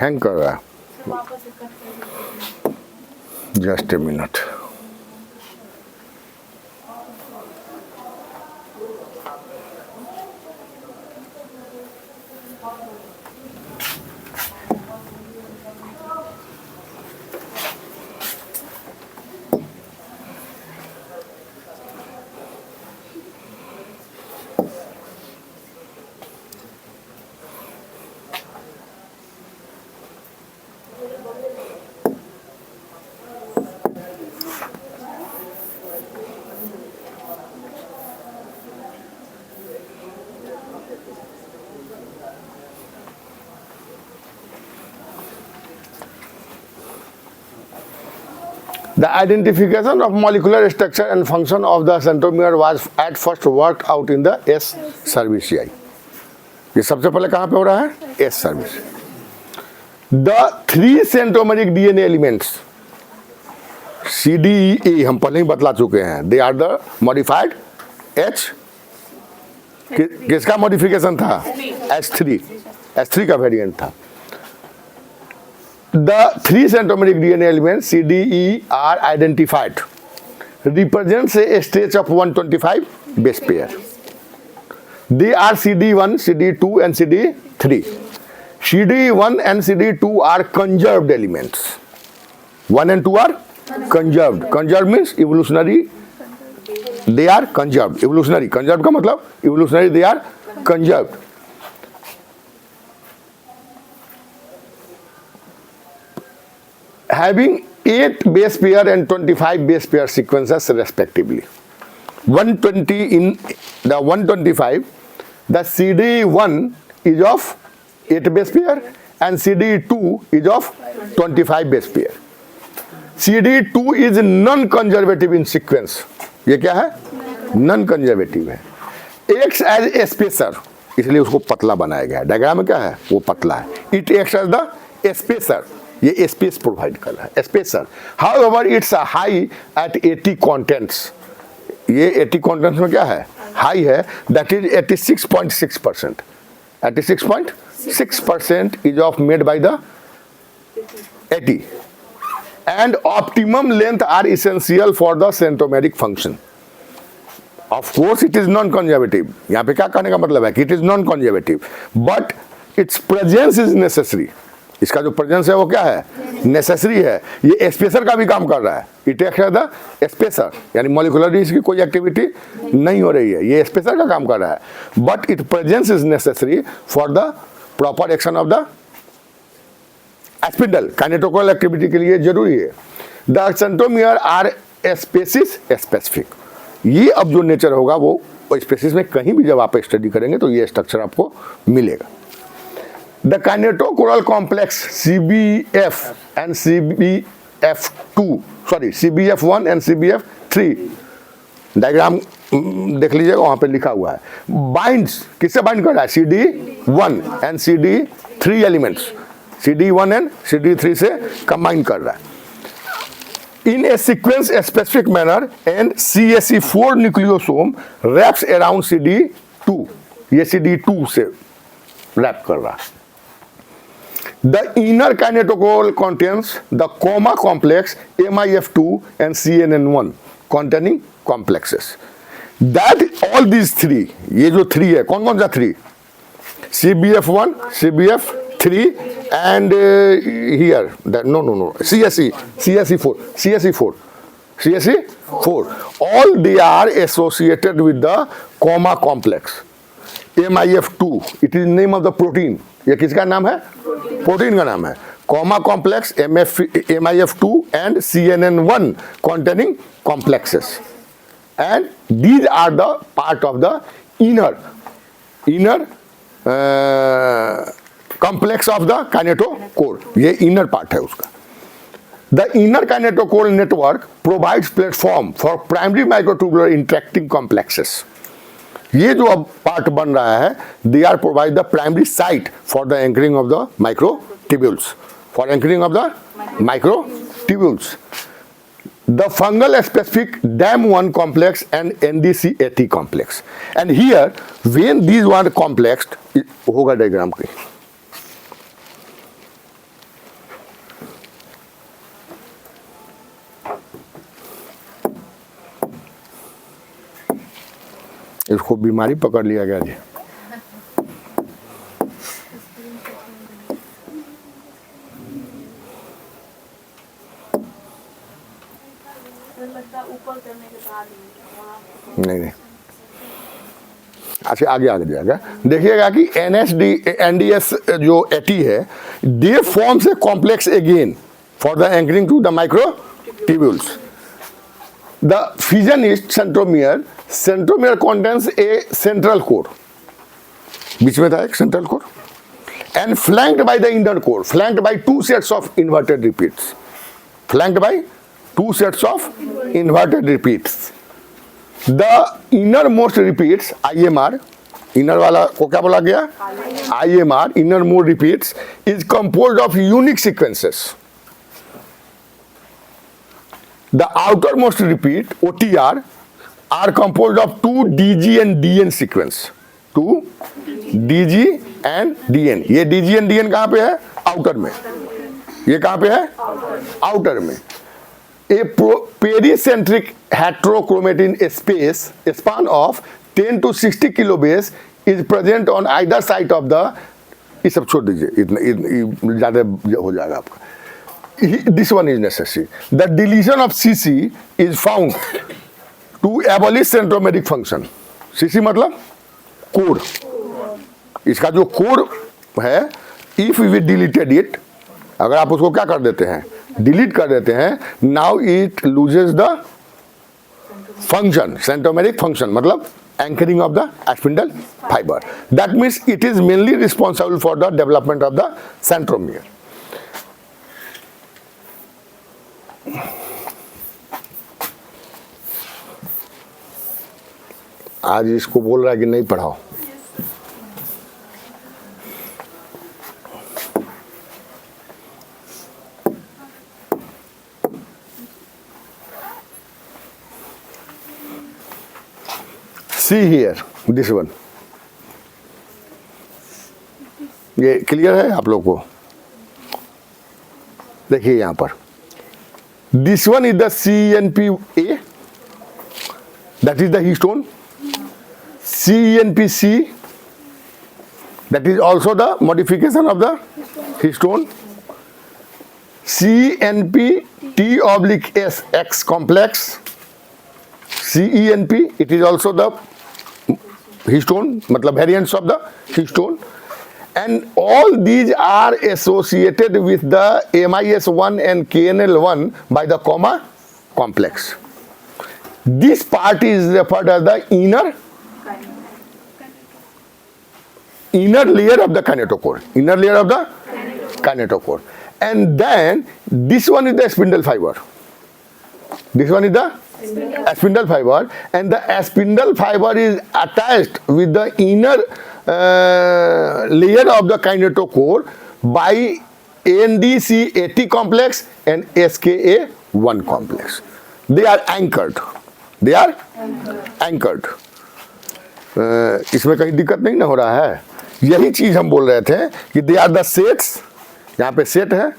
हैंग कर रहा है. Just a minute. The identification of molecular structure and function of the centromere was at first worked out in the S cerevisiae. ये सबसे पहले कहाँ पे हो रहा है, S cerevisiae. The 3 centromeric DNA elements C, D, E हम पहले ही बतला चुके हैं. They are the modified H. किसका मॉडिफिकेशन था, H3 का वेरिएंट था. The 3 centromeric DNA elements C, D, E are identified. Represents a stage of 125 base pair. They are CD1, CD2 and CD3. CD1 and CD2 are conserved elements. 1 and 2 are conserved. Conserved means evolutionary. They are conserved. Evolutionary. Conserved का मतलब evolutionary. They are conserved. Having 8 base pair and 25 base pair sequences respectively. 120 in the 125, the CD1 is of 8 base pair and CD2 is of 25 base pair. CD2 is non-conservative in sequence. ये क्या है, non-conservative है. Acts as a spacer, इसलिए उसको पतला बनाया गया है. डायग्राम में क्या है, वो पतला है. It acts as the spacer. ये स्पेस प्रोवाइड कर रहा है, spacer. However it's high at 80 contents. ये 80 कंटेंट्स में क्या है, हाई है. That is 86.6%. 86.6% is of made by the 80. And optimum length are essential for the centromeric function. Of course it is non conservative. यहाँ पे क्या कहने का मतलब है कि it is non conservative, but its presence is necessary. इसका जो प्रेजेंस है वो क्या है, नेसेसरी है. ये स्पेसर का भी काम कर रहा है. It acts as the spacer, यानी मॉलिक्यूलरली इसकी कोई एक्टिविटी नहीं हो रही है, ये स्पेसर का काम कर रहा है. But it presence is necessary for the proper action of the spindle. Kinetochoral activity के लिए जरूरी है. The centromere are species specific. ये अब जो नेचर होगा वो स्पेसिस में कहीं भी जब आप स्टडी करेंगे तो ये स्ट्रक्चर आपको मिलेगा. The kinetochore complex CBF and CBF2 sorry CBF1 and CBF3 diagram देख लीजिएगा, वहां पे लिखा हुआ है। बाइंड्स किससे बाइंड कर रहा है? CD1 and CD3 elements, CD1 and CD3 से कंबाइन कर रहा है in a sequence a specific manner and CSE4 nucleosome wraps around CD2, ये CD2 से रैप कर रहा है। The inner kinetochore contains the comma complex MIF2 and CNN1 containing complexes. That all these three, ये जो 3 है, कौन कौन सा 3? CBF1, CBF3 and here CSE4. All they are associated with the comma complex MIF2. It is name of the protein. ये किसका नाम है? प्रोटीन का नाम है। comma complex MIF2 and CNN1 containing complexes, and these are the part of the inner complex of the kinetochore. ये inner part है उसका। The inner kinetochore network provides platform for primary microtubular interacting complexes. ये जो अब part बन रहा है, they are provide the primary site for the anchoring of the microtubules. For anchoring of the microtubules. The fungal specific DAM1 complex and NDC-AT complex. And here, when these one complexed, होगा diagram की। इसको बीमारी पकड़ लिया गया जी। ऊपर करने के बाद नहीं अच्छा आगे जाएगा। देखिएगा कि NDS जो AT है, they forms a complex again for the anchoring to the microtubules. द fission is centromere contains a central core, बीच में था एक central core, and flanked by the inner core, flanked by 2 sets of inverted repeats, flanked by 2 sets of inverted repeats. The innermost repeats IMR, inner वाला को क्या बोला गया? IMR, innermost repeats is composed of unique sequences. The outermost repeat OTR are composed of 2 DG and DN sequence. 2 DG and DN. ये DG and DN कहाँ पे है? Outer में। ये कहाँ पे है? आउटर में। A pericentric heterochromatin space span of 10 to 60 kilobase is present on either side of the, ये सब छोड़ दीजिए, इतना ज़्यादा हो जाएगा आपका। This one is necessary. The deletion of CC is found to abolish centromeric function. CC मतलब कोर। इसका जो कोर है, if we deleted it, अगर आप उसको क्या कर देते हैं? डिलीट कर देते हैं, now it loses the function, centromeric function मतलब anchoring of the spindle fibre. That means it is mainly responsible for the development of the centromere. आज इसको बोल रहा है कि नहीं पढ़ाओ। See here, this one. ये क्लियर है आप लोग को? देखिए यहां पर, this one is the CNPA, that is the histone. CNPC, that is also the modification of the histone. CNP-T/S X complex. CENP, it is also the histone, मतलब variants of the histone, and all these are associated with the MIS1 and KNL1 by the comma complex. This part is referred as the inner layer of the kinetochore, inner layer of the kinetochore, and then this one is the spindle fiber. This one is the spindle fiber, and the spindle fiber is attached with the inner layer of the kinetochore by NDC80 complex and SKA1 complex. They are anchored. They are anchored. इसमें कहीं दिक्कत नहीं ना हो रहा है. यही चीज हम बोल रहे थे कि दे आर द सेट्स. यहाँ पे सेट है.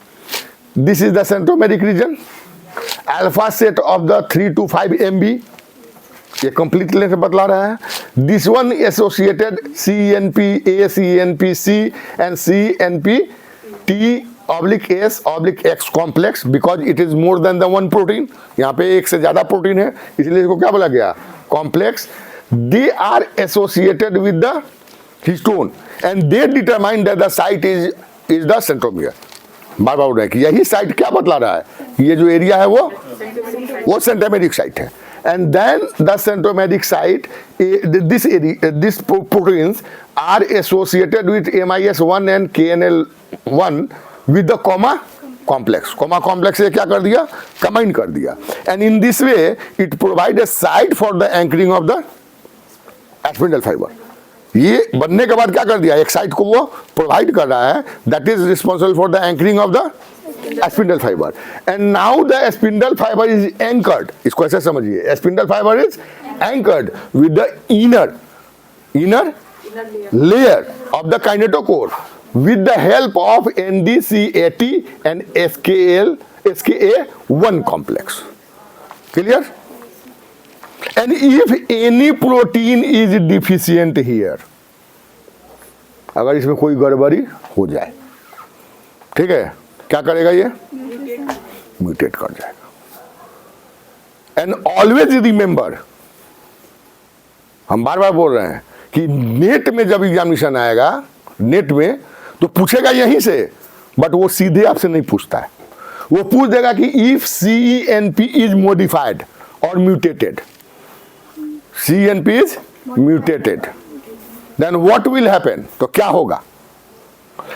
This is the centromeric reason. Alpha set of the 3 to 5 MB. ये कंप्लीट लेंथ बतला रहा है. This one associated CNP-A, CNP-C and CNP-T/S/X complex because it is more than the one protein. यहाँ पे एक से ज्यादा प्रोटीन है, इसलिए इसको क्या बोला गया? Complex. They are associated with the histone and they determine that the site is the centromere. बार बार बोल रहे हैं कि यही साइट क्या बतला रहा है? ये जो एरिया है वो सेंट्रोमेरिक साइट है. And then the centromeric site, this proteins are associated with MIS1 and KNL1 with the comma complex. Comma complex से क्या कर दिया? Combine कर दिया. And in this way, it provides a site for the anchoring of the spindle fiber. ये बनने के बाद क्या कर दिया? एक साइट को वो प्रोवाइड कर रहा है. That is responsible for the anchoring of the spindle fiber. And now the spindle fiber is anchored. इसको ऐसे समझिए. Spindle fiber is anchored with the inner layer of the kinetochore with the help of NDC80 and SKA1 complex. Clear? And if any protein is deficient here, अगर इसमें कोई गड़बड़ी हो जाए, ठीक है, क्या करेगा ये? म्यूटेट कर जाएगा. एंड ऑलवेज रिमेंबर, हम बार बार बोल रहे हैं कि नेट में जब एग्जामिनेशन आएगा, नेट में तो पूछेगा यहीं से, बट वो सीधे आपसे नहीं पूछता है. वो पूछ देगा कि इफ CNP इज मॉडिफाइड और mutated, CNP is mutated, then what will happen? तो क्या होगा?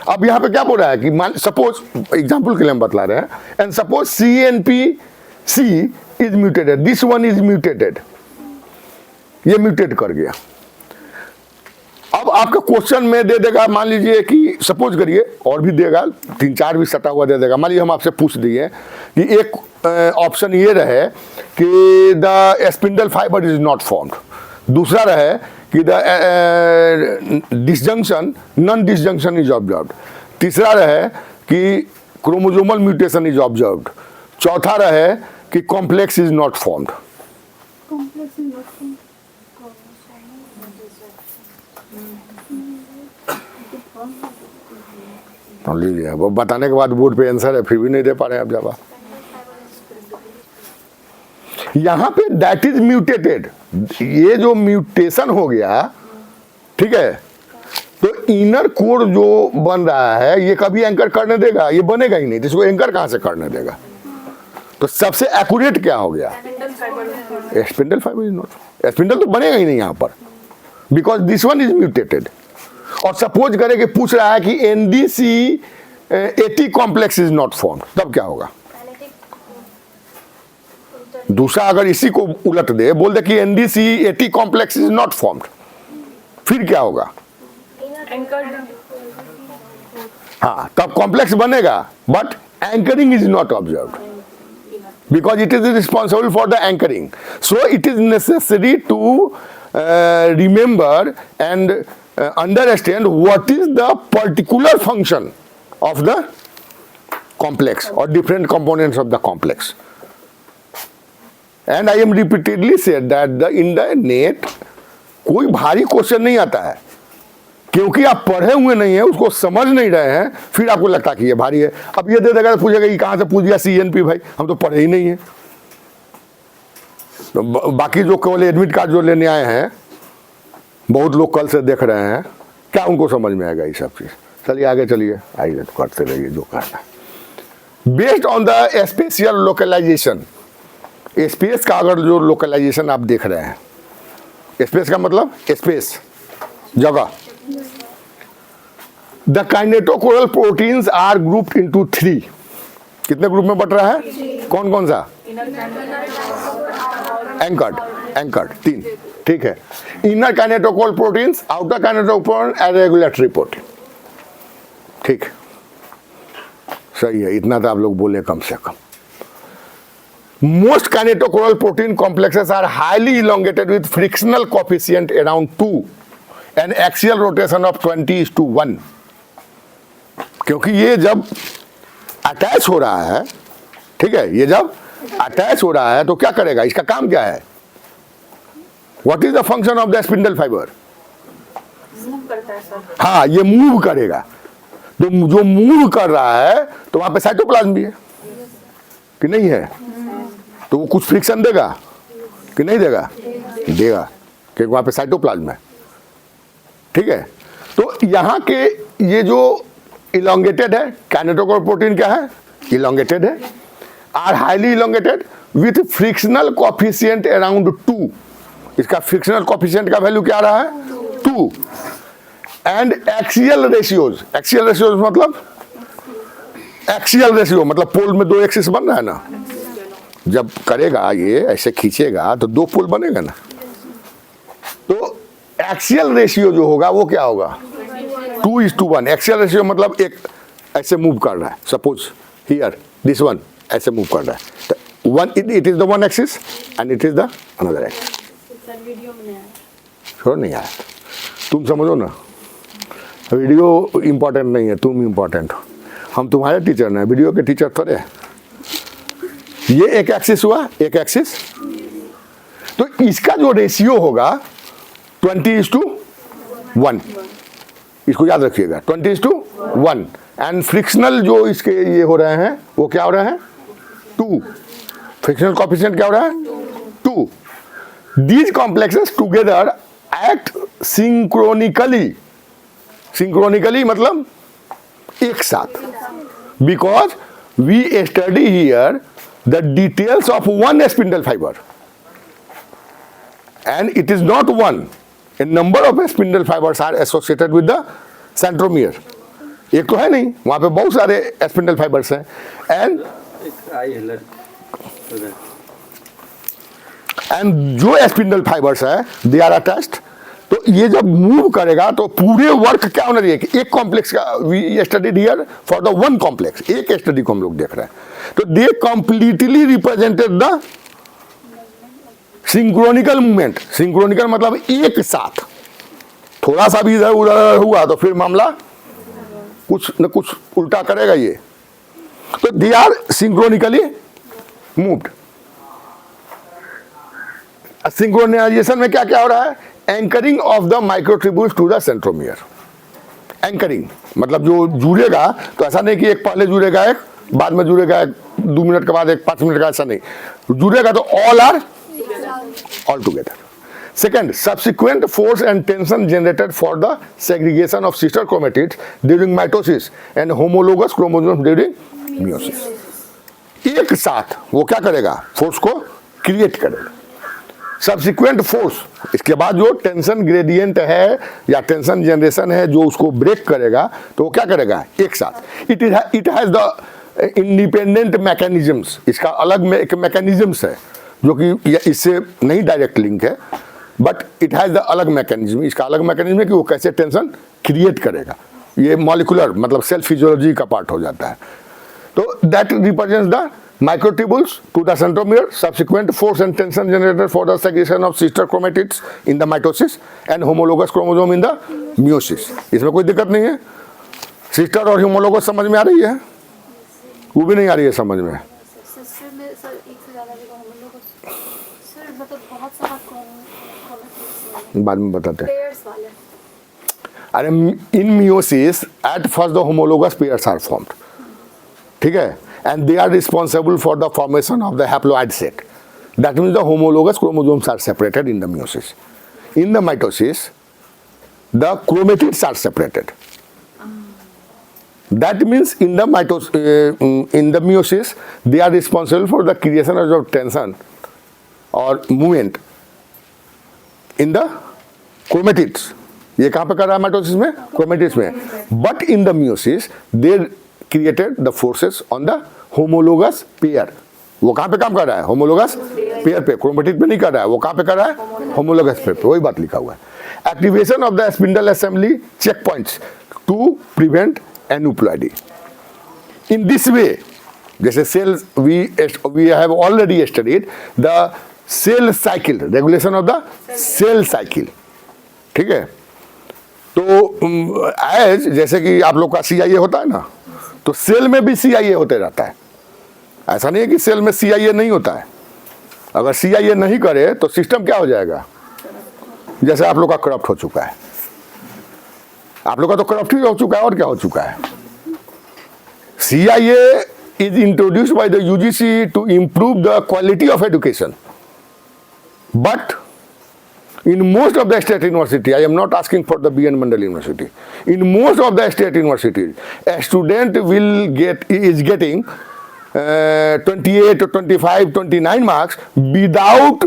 अब यहां पे क्या बोल रहा है कि सपोज एग्जांपल के लिए हम बतला रहे हैं, and suppose CNP-C is mutated, this one is mutated, ये म्यूटेट कर गया. अब आपका क्वेश्चन में दे देगा, मान लीजिए कि सपोज करिए, और भी देगा, 3-4 भी सटा हुआ दे देगा. मान लीजिए हम आपसे पूछ दिए कि एक ऑप्शन ये रहे कि the spindle fibre is not formed, दूसरा रहे कि the disjunction non disjunction is observed, तीसरा रहे कि क्रोमोसोमल म्यूटेशन इज ऑब्जर्व्ड, चौथा रहे कि कॉम्प्लेक्स इज नॉट फॉर्म्ड. लीजिए, वो बताने के बाद बोर्ड पे आंसर है, फिर भी नहीं दे पा रहे हैं आप जवाब. यहां पे दैट इज म्यूटेटेड, ये जो म्यूटेशन हो गया, ठीक है, तो इनर कोर जो बन रहा है ये कभी एंकर करने देगा? ये बनेगा ही नहीं. तो इसको एंकर कहां से करने देगा? तो सबसे एक्यूरेट क्या हो गया? Spindle fibre is not. Spindle तो बनेगा ही नहीं यहां पर, because this one is mutated. और सपोज करें कि पूछ रहा है कि NDC80 complex is not formed, तब क्या होगा? दूसरा अगर इसी को उलट दे, बोल दे कि NDC80 complex is not formed, फिर क्या होगा? हाँ, तब कॉम्प्लेक्स बनेगा, but anchoring is not observed because it is responsible for the anchoring. So it is necessary to remember and understand what is the particular function of the complex or different components of the complex. And I am repeatedly said that in the net कोई भारी question नहीं आता है, क्योंकि आप पढ़े हुए नहीं है, उसको समझ नहीं रहे हैं, फिर आपको लगता कि ये भारी है. अब ये दे देगा तो पूछेगा कि कहां से पूछ दिया CNP? भाई हम तो पढ़े ही नहीं है. तो बाकी जो केवल एडमिट कार्ड जो लेने आए हैं, बहुत लोग कल से देख रहे हैं, क्या उनको समझ में आएगा ये सब चीज? चलिए आगे चलिए, आइए करते रहिए जो करना. Based on the spatial localisation, space का अगर जो लोकलाइजेशन आप देख रहे हैं, स्पेस का मतलब स्पेस, जगह. The kinetochore proteins are grouped into 3. कितने ग्रुप में बट रहा है? कौन कौन सा? एंकर्ड, एंकर्ड 3, ठीक है। Inner kinetochore proteins, outer kinetochore and regulatory protein, ठीक, सही है, इतना तो आप लोग बोले कम से कम। Most kinetochore protein complexes are highly elongated with frictional coefficient around 2 and axial rotation of 20:1। क्योंकि ये जब अटैच हो रहा है, ठीक है, ये जब अटैच हो रहा है तो क्या करेगा, इसका काम क्या है? What is the function of the spindle fiber? Move करता है सर। हाँ, ये मूव करेगा, तो जो मूव कर रहा है तो वहां पे साइटोप्लाज्म भी है कि नहीं है? तो वो कुछ फ्रिक्शन देगा कि नहीं देगा? देगा, क्योंकि वहां पे साइटोप्लाज्म है, ठीक है। तो यहाँ के ये जो इलोंगेटेड है, काइनेटोकोर प्रोटीन क्या है? इलोंगेटेड है, are highly elongated with frictional coefficient around 2। इसका फ्रिक्शनल कोएफिशिएंट का वैल्यू क्या आ रहा है? 2। And axial ratios, axial ratios मतलब, एक्सियल रेशियो मतलब पोल में 2 एक्सिस बन रहा है ना, जब करेगा ये ऐसे खींचेगा तो 2 पोल बनेगा ना, तो एक्सियल रेशियो जो होगा वो क्या होगा? 2:1। एक्सियल रेशियो मतलब एक ऐसे मूव कर रहा है, सपोज हियर दिस वन ऐसे मूव कर रहा है, तो one it is the one axis and it is the another axis. Video में आया, छोड़ नहीं आया, तुम समझो ना, वीडियो इंपॉर्टेंट नहीं है, तुम इंपॉर्टेंट हो। हम तुम्हारे टीचर ना, वीडियो के टीचर थोड़े। ये एक एक्सिस हुआ, एक एक्सिस, तो इसका जो रेशियो होगा 20:1, इसको याद रखिएगा, 20:1। एंड फ्रिक्शनल जो इसके ये हो रहे हैं वो क्या हो रहे हैं? 2। फ्रिक्शनल कोएफिशिएंट क्या हो रहा है? 2। These complexes together act synchronically, synchronically मतलब एक साथ, because we study here the details of one spindle fiber and it is not one, a number of spindle fibers are associated with the centromere। एक तो है नहीं, वहां पे बहुत सारे spindle fibers हैं, and जो spindle fibers है they are attached। तो ये जब मूव करेगा तो पूरे वर्क क्या होना चाहिए कि एक कॉम्प्लेक्स का, we studied here for the one complex, एक स्टडी को हम लोग देख रहे हैं, तो they completely represented the synchronical movement. Synchronical मतलब एक साथ, थोड़ा सा भी इधर उधर हुआ तो फिर मामला कुछ न कुछ उल्टा करेगा ये, तो they are synchronically moved. Synchronization में क्या क्या हो रहा है? Anchoring of the microtubules to the centromere. Anchoring मतलब जो जुड़ेगा, तो ऐसा नहीं कि एक पहले जुड़ेगा एक बाद में जुड़ेगा एक 2 मिनट के बाद एक 5 मिनट का, ऐसा नहीं, जुड़ेगा तो all are all together. Second, subsequent force and tension generated for the segregation of sister chromatids during mitosis and homologous chromosomes during meiosis. एक साथ वो क्या करेगा? फोर्स को क्रिएट करेगा। सब्सिक्वेंट फोर्स, इसके बाद जो टेंशन ग्रेडियंट है या टेंशन जनरेशन है जो उसको ब्रेक करेगा, तो वो क्या करेगा? एक साथ। It has the independent mechanisms, इसका अलग एक मैकेनिज्म्स है जो कि इससे नहीं डायरेक्ट लिंक है, बट इट हैज द अलग मैकेनिज्म। इसका अलग मैकेनिज्म है कि वो कैसे टेंशन क्रिएट करेगा, ये मॉलिकुलर मतलब सेल फिजियोलॉजी का पार्ट हो जाता है। तो that represents the microtubules to the centromere, subsequent force and tension generated for the segregation of sister chromatids in the mitosis and homologous chromosome in the meiosis। इसमें कोई दिक्कत नहीं है। सिस्टर और होमोलोगस समझ में आ रही है? वो भी नहीं आ रही है समझ में। सिस्टर में सर एक से ज़्यादा जगह हम लोग सर मतलब बहुत सारा कॉम्प्लेक्स बाद में बताते हैं। पेयर्स वाले। अरे इन meiosis at first the homologous pairs are formed, ठीक है, and they are responsible for the formation of the haploid set। That means the homologous chromosomes are separated in the meiosis। In the mitosis, the chromatids are separated। That means in the meiosis, they are responsible for the creation of tension or movement in the chromatids। ये कहाँ पे कर रहा है mitosis में? Chromatids में। But in the meiosis, they created the forces on the homologous pair. वो कहाँ पे काम कर रहा है? होमोलोगस पेयर पे, क्रोमेटिन पे नहीं कर रहा है। वो कहाँ पे कर रहा है? होमोलोगस पेयर पे। वही बात लिखा हुआ है। Activation of the spindle assembly check points to prevent aneuploidy. In this way, जैसे cells we have already studied the cell cycle, regulation of the cell cycle. ठीक है, तो एज जैसे कि आप लोग का CIA होता है ना, तो सेल में भी CIA होते रहता है। ऐसा नहीं है कि सेल में CIA नहीं होता है। अगर CIA नहीं करे तो सिस्टम क्या हो जाएगा? जैसे आप लोग का करप्ट हो चुका है। आप लोग का तो करप्ट ही हो चुका है, और क्या हो चुका है? CIA is introduced by the UGC to improve the quality of education. But in most of the state university, I am not asking for the BN Mandal University. In most of the state universities, a student is getting 28 or 25, 29 marks without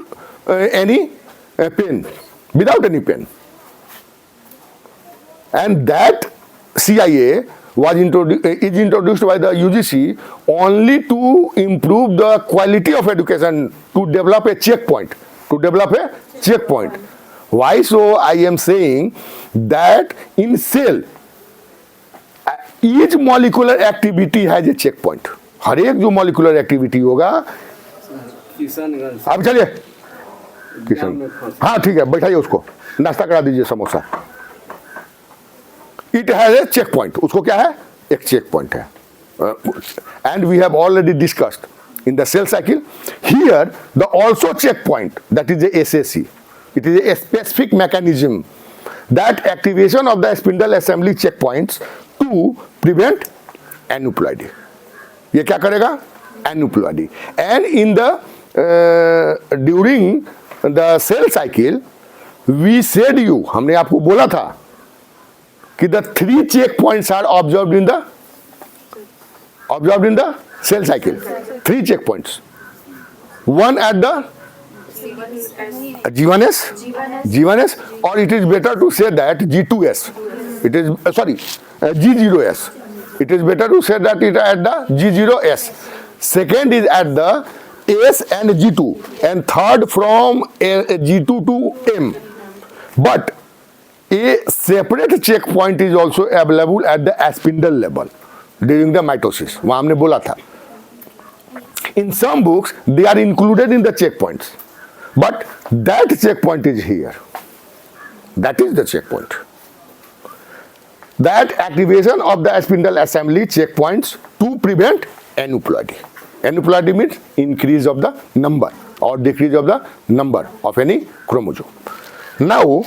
any pen, without any pen. And that CIA is introduced by the UGC only to improve the quality of education, to develop a checkpoint, Why so? I am saying that in cell, each molecular activity has a checkpoint. हर एक जो molecular activity होगा, अब चलिए किशन, हाँ ठीक है, बैठाइए उसको, नाश्ता करा दीजिए samosa. It has a checkpoint. उसको क्या है? एक checkpoint है। And we have already discussed in the cell cycle. Here, the also checkpoint, that is the SAC. It is a specific mechanism that activation of the spindle assembly checkpoints to prevent aneuploidy. ये क्या करेगा? Aneuploidy. And in the during the cell cycle, we said you, हमने आपको बोला था कि the 3 checkpoints are observed in the cell cycle. 3 checkpoints. One at the G1S, or it is better to say that G2S. It is G0S. It is better to say that it at the G0S. Second is at the S and G2, and third from G2 to M. But a separate checkpoint is also available at the spindle level during the mitosis. वहाँ हमने बोला था. In some books, they are included in the checkpoints. But that checkpoint is here. That is the checkpoint. That activation of the spindle assembly checkpoints to prevent aneuploidy. Aneuploidy means increase of the number or decrease of the number of any chromosome. Now,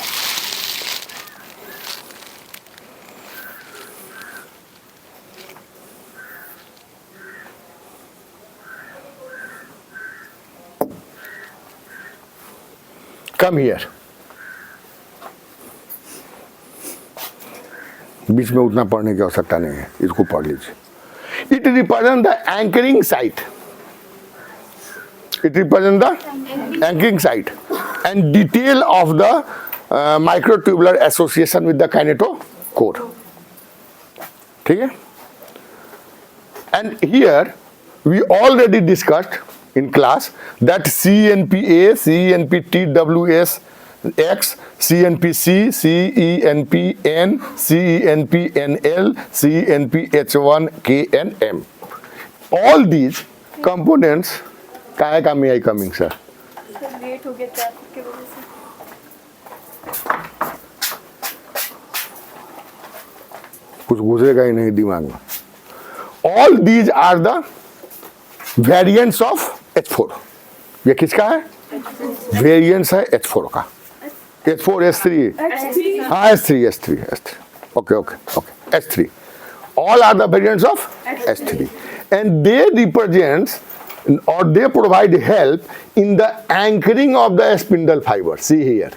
come here. बीच में उतना पढ़ने की आवश्यकता नहीं है, इसको पढ़ लीजिए. It represents the anchoring site. It represents the anchoring site and detail of the microtubular association with the kinetochore. ठीक है? And here we already discussed in class that CNPA, CNPTWS X, CNPC, CENPN, CENPNL, CNPH1K and M. All these components काय काम में I coming sir? Late हो गया traffic की वजह से. कुछ गुजरेगा ही नहीं दिमाग में. All these are the variants of H4. ये किसका है? वेरिएंट्स है H4 का. H4, S3. हाँ S3. Okay. S3. All are the variants of S3, and they represents or they provide help in the anchoring of the spindle fiber. See here.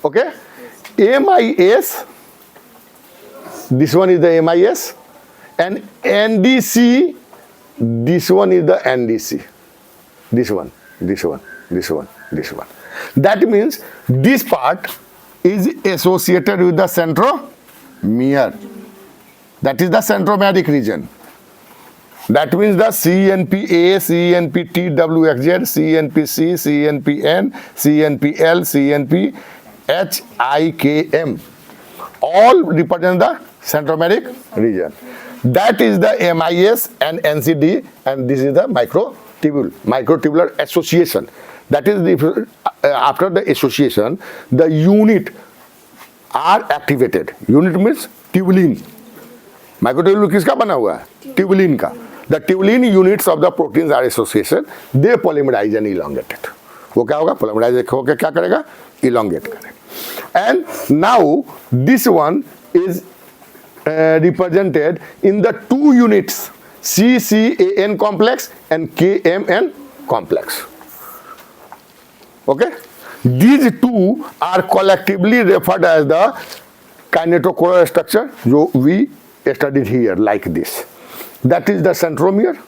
Okay. MIS. This one is the MIS, and NDC. This one is the NDC. This one. That means this part is associated with the centromere. that is the centromeric region. That means the CNPA, CNPTWXZ, CNPC, CNPN, CNPL, CNPHIKM all represent the centromeric region. That is the MIS and NCD, and this is the microtubular association. That is the, after the association, the unit are activated. Unit means tubulin. Microtubule किसका बना हुआ है? Tubulin का. The tubulin units of the proteins are association. They polymerize and elongated. वो क्या होगा? Polymerize होकर क्या करेगा? Elongate करेगा. And now this one is represented in the two units CCAN complex and KMN complex. Okay? These two are collectively referred as the kinetochore structure, जो we studied here like this. That is the centromere.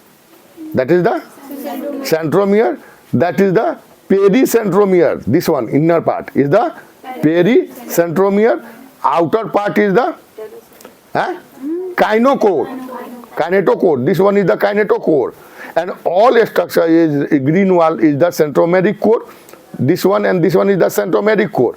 That is the centromere. That is the pericentromere. This one, inner part, is the pericentromere. Outer part is the kinetochore. Kinetochore. This one is the kinetochore. And all structure is green wall is the centromeric core. This one and this one is the centromeric core.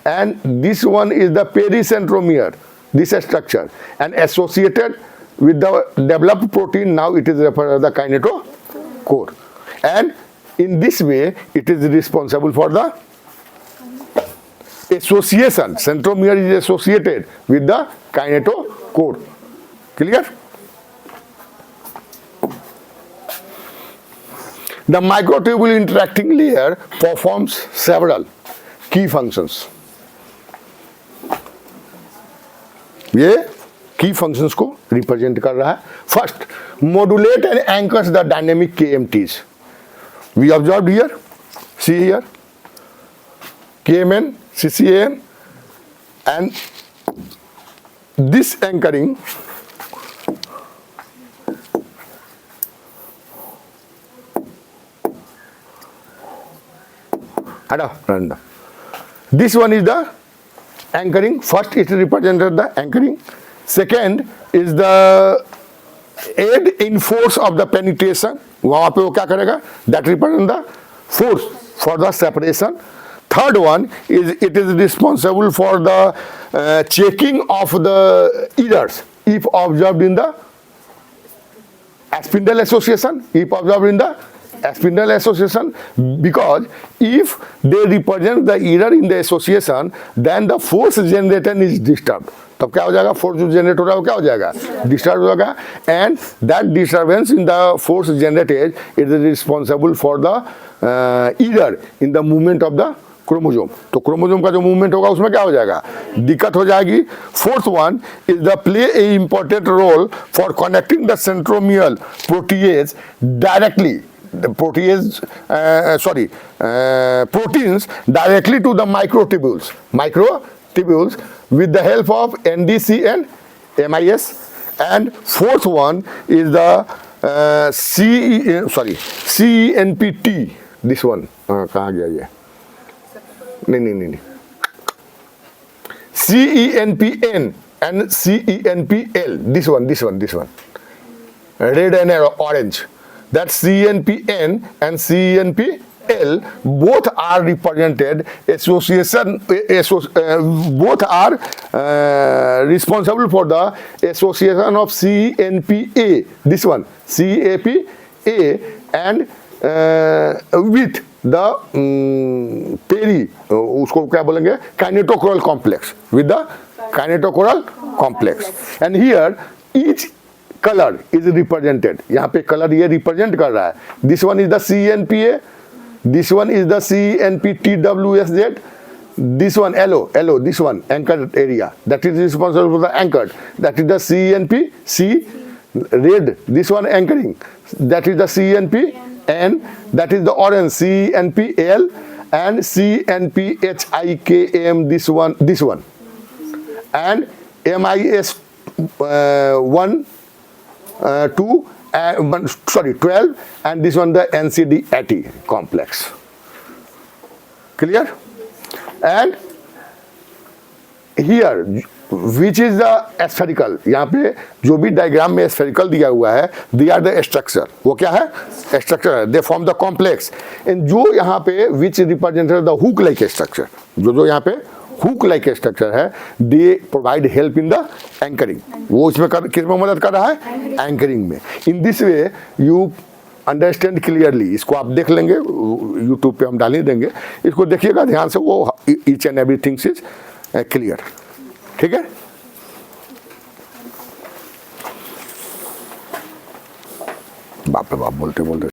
And this one is the pericentromere, this structure. And associated with the developed protein, now it is referred as the kinetochore. And in this way, it is responsible for the association. Centromere is associated with the kinetochore. Clear? The microtubule interacting layer performs several key functions. ये key functions को represent कर रहा है. First, modulate and anchors the dynamic KMTs. We observed here, see here, KMN, CCAN, and this anchoring this one is the anchoring. First it represented the anchoring. Second is the aid in force of the penetration. वहाँ पे वो क्या करेगा? That represents the force for the separation. Third one is it is responsible for the checking of the errors if observed in the spindle association. If observed in the spindle association, because if they represent the error in the association, then the force generated is disturbed. तब क्या हो जाएगा? Force जो generate हो रहा है वो क्या हो जाएगा? डिस्टर्ब हो जाएगा. And that disturbance in the force generated is responsible for the error in the movement of the chromosome. तो क्रोमोजोम का जो मूवमेंट होगा उसमें क्या हो जाएगा? दिक्कत हो जाएगी. Fourth one is the play a important role for connecting the centromial protease directly proteins directly to the microtubules with the help of NDC and MIS. And fourth one is the CENPT. This one कहाँ गया ये? नहीं CENPN and CENPL. This one red and orange. That CNPN and CNPL both are represented association. Both are responsible for the association of CNPA. This one CAPA and with the उसको क्या बोलेंगे? Kinetochore complex. With the kinetochore complex. And here each color is represented. यहाँ पे color ये represent कर रहा है. This one is the CNPA. This one is the CNPTWSZ. This one yellow. This one anchored area. That is responsible for the anchored. That is the CNP. C red. This one anchoring. That is the CNP. And that is the orange CNPL and CNPHIKM. This one. And MIS 1. 12 and this one the NCD80 complex. Clear? And here which is the spherical, यहाँ पे जो भी diagram में spherical दिया हुआ है, दे are the structure, वो क्या है, स्ट्रक्चर है, they form the complex. And जो यहाँ पे which represented the hook like structure, जो यहाँ पे हुक लाइक स्ट्रक्चर है, they provide help in the anchoring, वो इसमें किस में मदद कर रहा है, एंकरिंग में। इन this way you understand clearly, इसको आप देख लेंगे, यूट्यूब पे हम डाल ही देंगे, इसको देखिएगा ध्यान से, वो each and everything is clear, ठीक है। बाप रे बाप बोलते बोलते